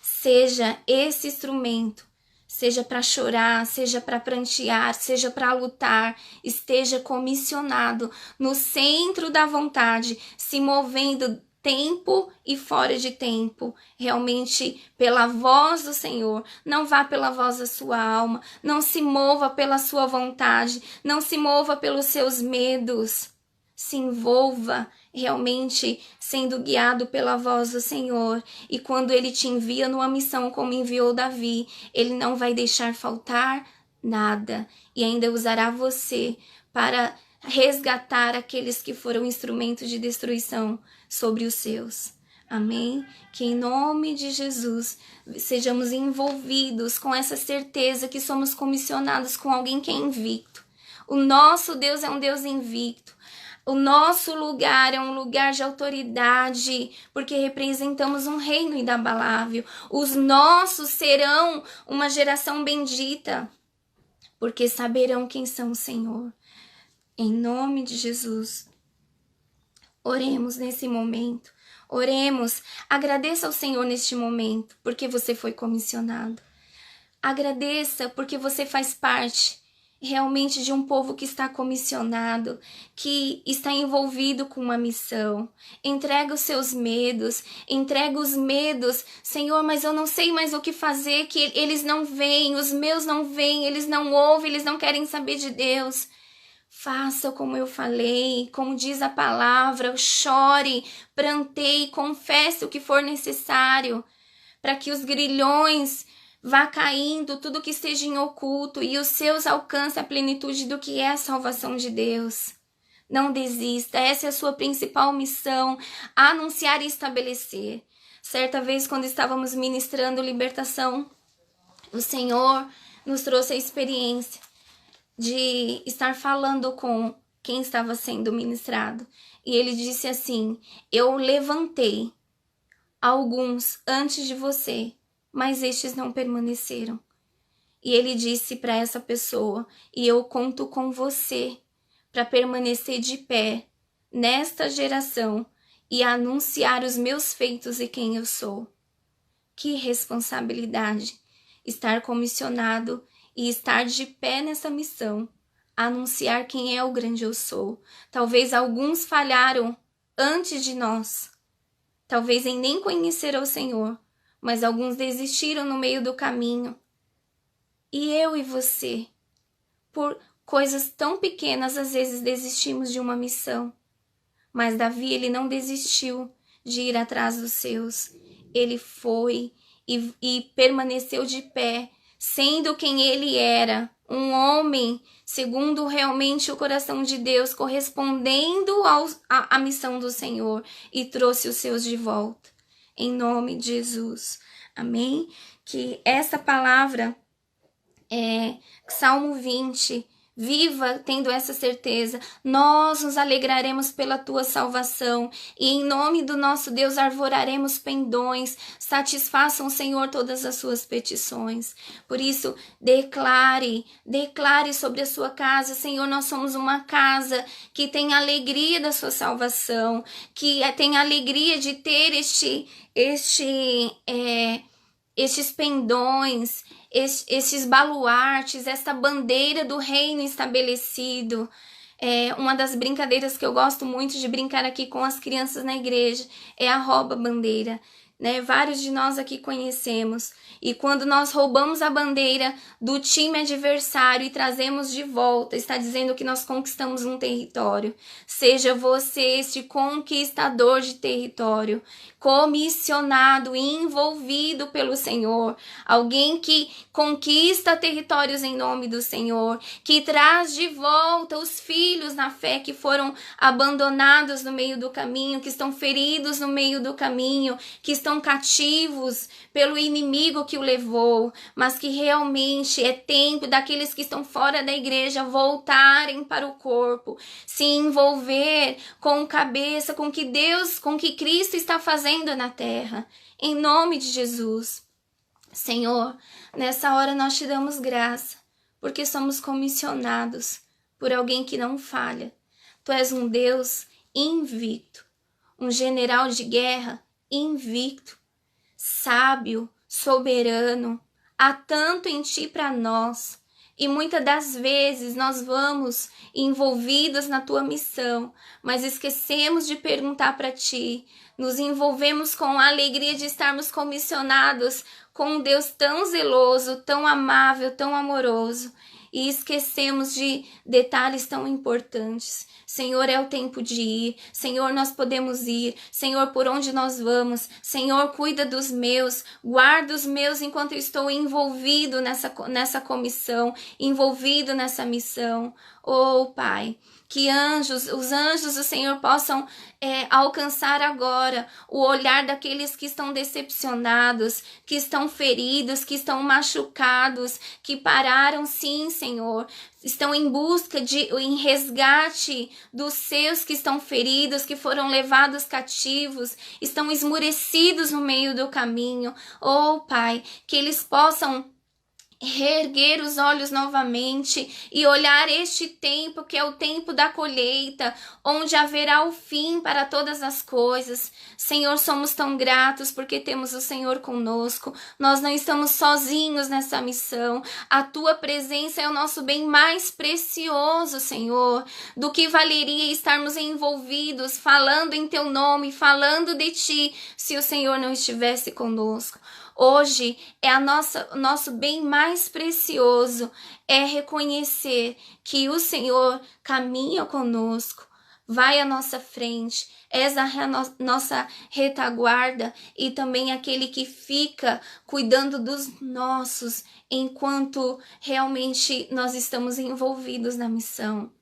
Seja esse instrumento. Seja para chorar, seja para prantear, seja para lutar, esteja comissionado no centro da vontade, se movendo tempo e fora de tempo, realmente pela voz do Senhor. Não vá pela voz da sua alma, não se mova pela sua vontade, não se mova pelos seus medos. Se envolva realmente sendo guiado pela voz do Senhor. E quando Ele te envia numa missão como enviou Davi, Ele não vai deixar faltar nada. E ainda usará você para resgatar aqueles que foram instrumentos de destruição sobre os seus. Amém? Que em nome de Jesus sejamos envolvidos com essa certeza que somos comissionados com alguém que é invicto. O nosso Deus é um Deus invicto. O nosso lugar é um lugar de autoridade, porque representamos um reino inabalável. Os nossos serão uma geração bendita, porque saberão quem são o Senhor. Em nome de Jesus, oremos nesse momento. Oremos, agradeça ao Senhor neste momento, porque você foi comissionado. Agradeça porque você faz parte realmente de um povo que está comissionado, que está envolvido com uma missão. Entrega os seus medos, entrega os medos. Senhor, mas eu não sei mais o que fazer, que eles não vêm, os meus não vêm, eles não ouvem, eles não querem saber de Deus. Faça como eu falei, como diz a palavra, chore, pranteie, confesse o que for necessário, para que os grilhões vá caindo, tudo que esteja em oculto, e os seus alcance a plenitude do que é a salvação de Deus. Não desista, essa é a sua principal missão, anunciar e estabelecer. Certa vez, quando estávamos ministrando libertação, o Senhor nos trouxe a experiência de estar falando com quem estava sendo ministrado. E ele disse assim: eu levantei alguns antes de você, mas estes não permaneceram. E ele disse para essa pessoa: e eu conto com você para permanecer de pé nesta geração e anunciar os meus feitos e quem eu sou. Que responsabilidade estar comissionado e estar de pé nessa missão, anunciar quem é o grande eu sou. Talvez alguns falharam antes de nós, talvez em nem conhecer ao Senhor, mas alguns desistiram no meio do caminho. E eu e você, por coisas tão pequenas, às vezes desistimos de uma missão. Mas Davi, ele não desistiu de ir atrás dos seus. Ele foi e permaneceu de pé, sendo quem ele era, um homem segundo realmente o coração de Deus, correspondendo à missão do Senhor, e trouxe os seus de volta. Em nome de Jesus. Amém? Que essa palavra, Salmo 20, viva tendo essa certeza. Nós nos alegraremos pela tua salvação e em nome do nosso Deus arvoraremos pendões. Satisfaçam, Senhor, todas as suas petições. Por isso, declare sobre a sua casa: Senhor, nós somos uma casa que tem alegria da sua salvação, que tem alegria de ter estes pendões, estes baluartes, esta bandeira do reino estabelecido. Uma das brincadeiras que eu gosto muito de brincar aqui com as crianças na igreja é a rouba-bandeira. Né? Vários de nós aqui conhecemos. E quando nós roubamos a bandeira do time adversário e trazemos de volta, está dizendo que nós conquistamos um território. Seja você este conquistador de território, comissionado e envolvido pelo Senhor, alguém que conquista territórios em nome do Senhor, que traz de volta os filhos na fé que foram abandonados no meio do caminho, que estão feridos no meio do caminho, que estão cativos pelo inimigo que o levou, mas que realmente é tempo daqueles que estão fora da igreja voltarem para o corpo, se envolver com o cabeça, com que Deus, com que Cristo está fazendo na terra, em nome de Jesus. Senhor, nessa hora nós te damos graça, porque somos comissionados por alguém que não falha. Tu és um Deus invicto, um general de guerra invicto, sábio, soberano, há tanto em ti para nós. E muitas das vezes nós vamos envolvidos na tua missão, mas esquecemos de perguntar para ti. Nos envolvemos com a alegria de estarmos comissionados com um Deus tão zeloso, tão amável, tão amoroso. E esquecemos de detalhes tão importantes. Senhor, é o tempo de ir. Senhor, nós podemos ir. Senhor, por onde nós vamos. Senhor, cuida dos meus. Guarda os meus enquanto eu estou envolvido nessa comissão, envolvido nessa missão. Oh, Pai, que os anjos do Senhor possam alcançar agora o olhar daqueles que estão decepcionados, que estão feridos, que estão machucados, que pararam sim, Senhor, estão em busca em resgate dos seus que estão feridos, que foram levados cativos, estão esmurecidos no meio do caminho. Oh, Pai, que eles possam reerguer os olhos novamente e olhar este tempo que é o tempo da colheita, onde haverá o fim para todas as coisas. Senhor, somos tão gratos porque temos o Senhor conosco. Nós não estamos sozinhos nessa missão. A tua presença é o nosso bem mais precioso, Senhor, do que valeria estarmos envolvidos, falando em teu nome, falando de ti, se o Senhor não estivesse conosco. Hoje é nosso bem mais precioso, é reconhecer que o Senhor caminha conosco, vai à nossa frente, és a nossa retaguarda e também aquele que fica cuidando dos nossos enquanto realmente nós estamos envolvidos na missão.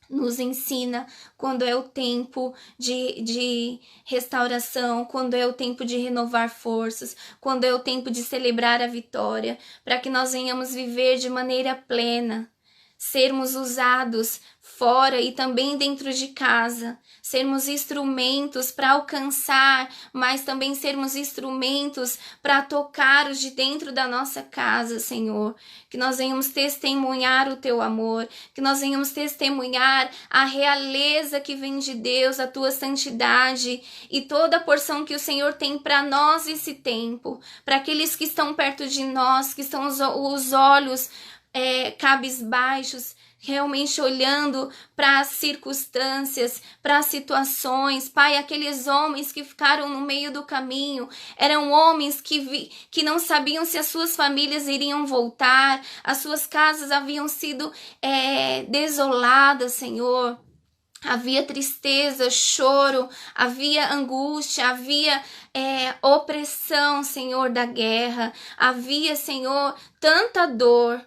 Nos ensina quando é o tempo de restauração, quando é o tempo de renovar forças, quando é o tempo de celebrar a vitória, para que nós venhamos viver de maneira plena, sermos usados fora e também dentro de casa, sermos instrumentos para alcançar, mas também sermos instrumentos para tocar os de dentro da nossa casa, Senhor. Que nós venhamos testemunhar o teu amor, que nós venhamos testemunhar a realeza que vem de Deus, a tua santidade e toda a porção que o Senhor tem para nós nesse tempo, para aqueles que estão perto de nós, que estão os olhos cabisbaixos, realmente olhando para as circunstâncias, para as situações. Pai, aqueles homens que ficaram no meio do caminho, eram homens que não sabiam se as suas famílias iriam voltar, as suas casas haviam sido desoladas, Senhor. Havia tristeza, choro, havia angústia, havia opressão, Senhor, da guerra. Havia, Senhor, tanta dor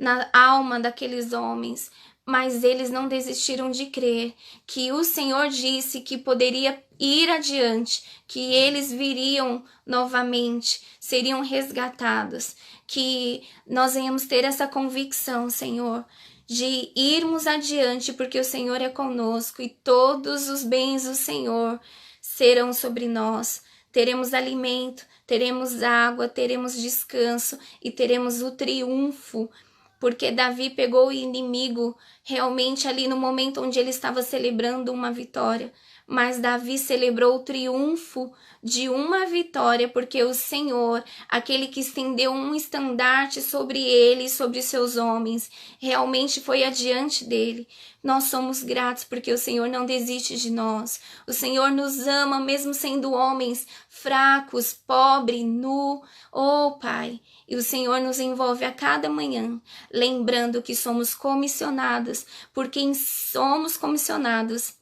na alma daqueles homens, mas eles não desistiram de crer que o Senhor disse que poderia ir adiante, que eles viriam novamente, seriam resgatados, que nós venhamos ter essa convicção, Senhor, de irmos adiante, porque o Senhor é conosco e todos os bens do Senhor serão sobre nós. Teremos alimento, teremos água, teremos descanso e teremos o triunfo porque Davi pegou o inimigo realmente ali no momento onde ele estava celebrando uma vitória. Mas Davi celebrou o triunfo de uma vitória, porque o Senhor, aquele que estendeu um estandarte sobre ele e sobre seus homens, realmente foi adiante dele. Nós somos gratos porque o Senhor não desiste de nós. O Senhor nos ama mesmo sendo homens fracos, pobres, nu. Oh, Pai, e o Senhor nos envolve a cada manhã, lembrando que somos comissionados, por quem somos comissionados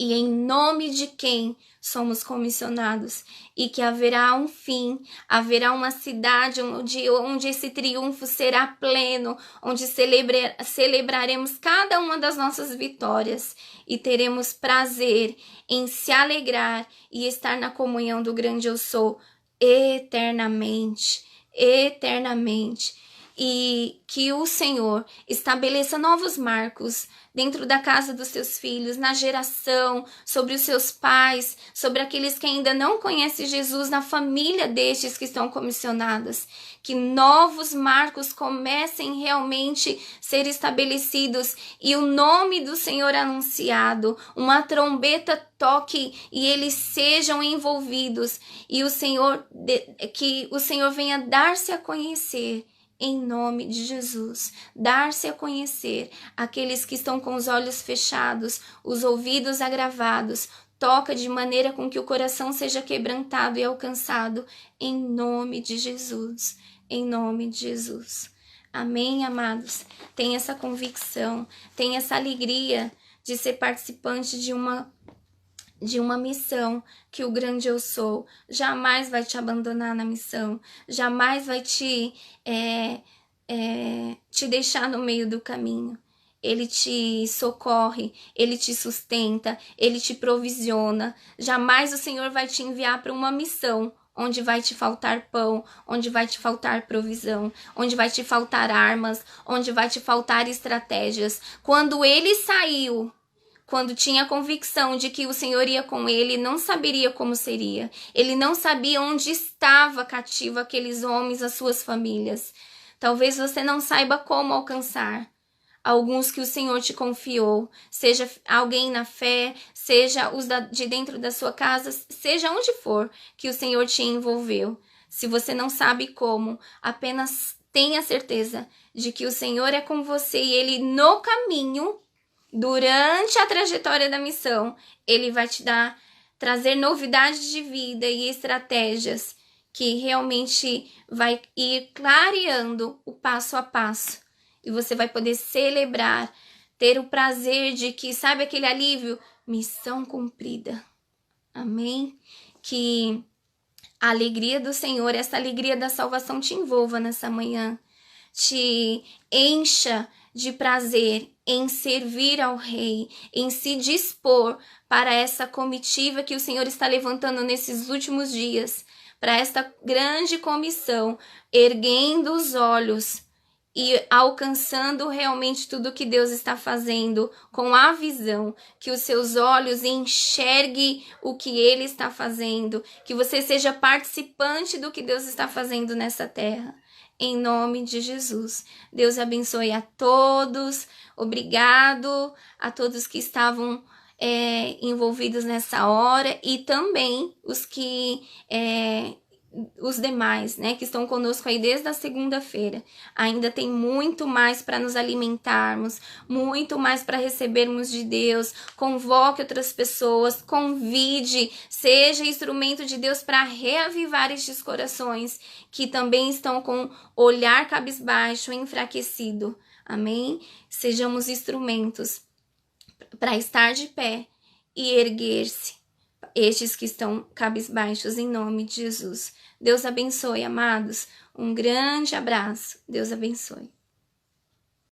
e em nome de quem somos comissionados, e que haverá um fim, haverá uma cidade onde esse triunfo será pleno, onde celebraremos cada uma das nossas vitórias e teremos prazer em se alegrar e estar na comunhão do grande eu sou eternamente, eternamente. E que o Senhor estabeleça novos marcos dentro da casa dos seus filhos, na geração, sobre os seus pais, sobre aqueles que ainda não conhecem Jesus, na família destes que estão comissionados. Que novos marcos comecem realmente a ser estabelecidos e o nome do Senhor anunciado, uma trombeta toque e eles sejam envolvidos e que o Senhor venha dar-se a conhecer. Em nome de Jesus, dar-se a conhecer aqueles que estão com os olhos fechados, os ouvidos agravados, toca de maneira com que o coração seja quebrantado e alcançado, em nome de Jesus, em nome de Jesus. Amém, amados? Tem essa convicção, tem essa alegria de ser participante de uma missão, que o grande eu sou jamais vai te abandonar na missão, jamais vai te deixar no meio do caminho. Ele te socorre, ele te sustenta, ele te provisiona. Jamais o Senhor vai te enviar para uma missão onde vai te faltar pão, onde vai te faltar provisão, onde vai te faltar armas, onde vai te faltar estratégias. Quando ele saiu, quando tinha a convicção de que o Senhor ia com ele, não saberia como seria. Ele não sabia onde estava cativo aqueles homens, as suas famílias. Talvez você não saiba como alcançar alguns que o Senhor te confiou, seja alguém na fé, seja os de dentro da sua casa, seja onde for que o Senhor te envolveu. Se você não sabe como, apenas tenha certeza de que o Senhor é com você e ele no caminho, durante a trajetória da missão, ele vai te trazer novidades de vida e estratégias que realmente vai ir clareando o passo a passo. E você vai poder celebrar, ter o prazer de que, sabe aquele alívio? Missão cumprida. Amém? Que a alegria do Senhor, essa alegria da salvação te envolva nessa manhã. Te encha de prazer em servir ao Rei, em se dispor para essa comitiva que o Senhor está levantando nesses últimos dias, para esta grande comissão, erguendo os olhos e alcançando realmente tudo que Deus está fazendo, com a visão, que os seus olhos enxerguem o que Ele está fazendo, que você seja participante do que Deus está fazendo nessa terra. Em nome de Jesus. Deus abençoe a todos. Obrigado a todos que estavam envolvidos nessa hora e também os demais, né, que estão conosco aí desde a segunda-feira. Ainda tem muito mais para nos alimentarmos, muito mais para recebermos de Deus. Convoque outras pessoas, convide, seja instrumento de Deus para reavivar estes corações que também estão com olhar cabisbaixo, enfraquecido. Amém? Sejamos instrumentos para estar de pé e erguer-se estes que estão cabisbaixos, em nome de Jesus. Deus abençoe, amados. Um grande abraço. Deus abençoe.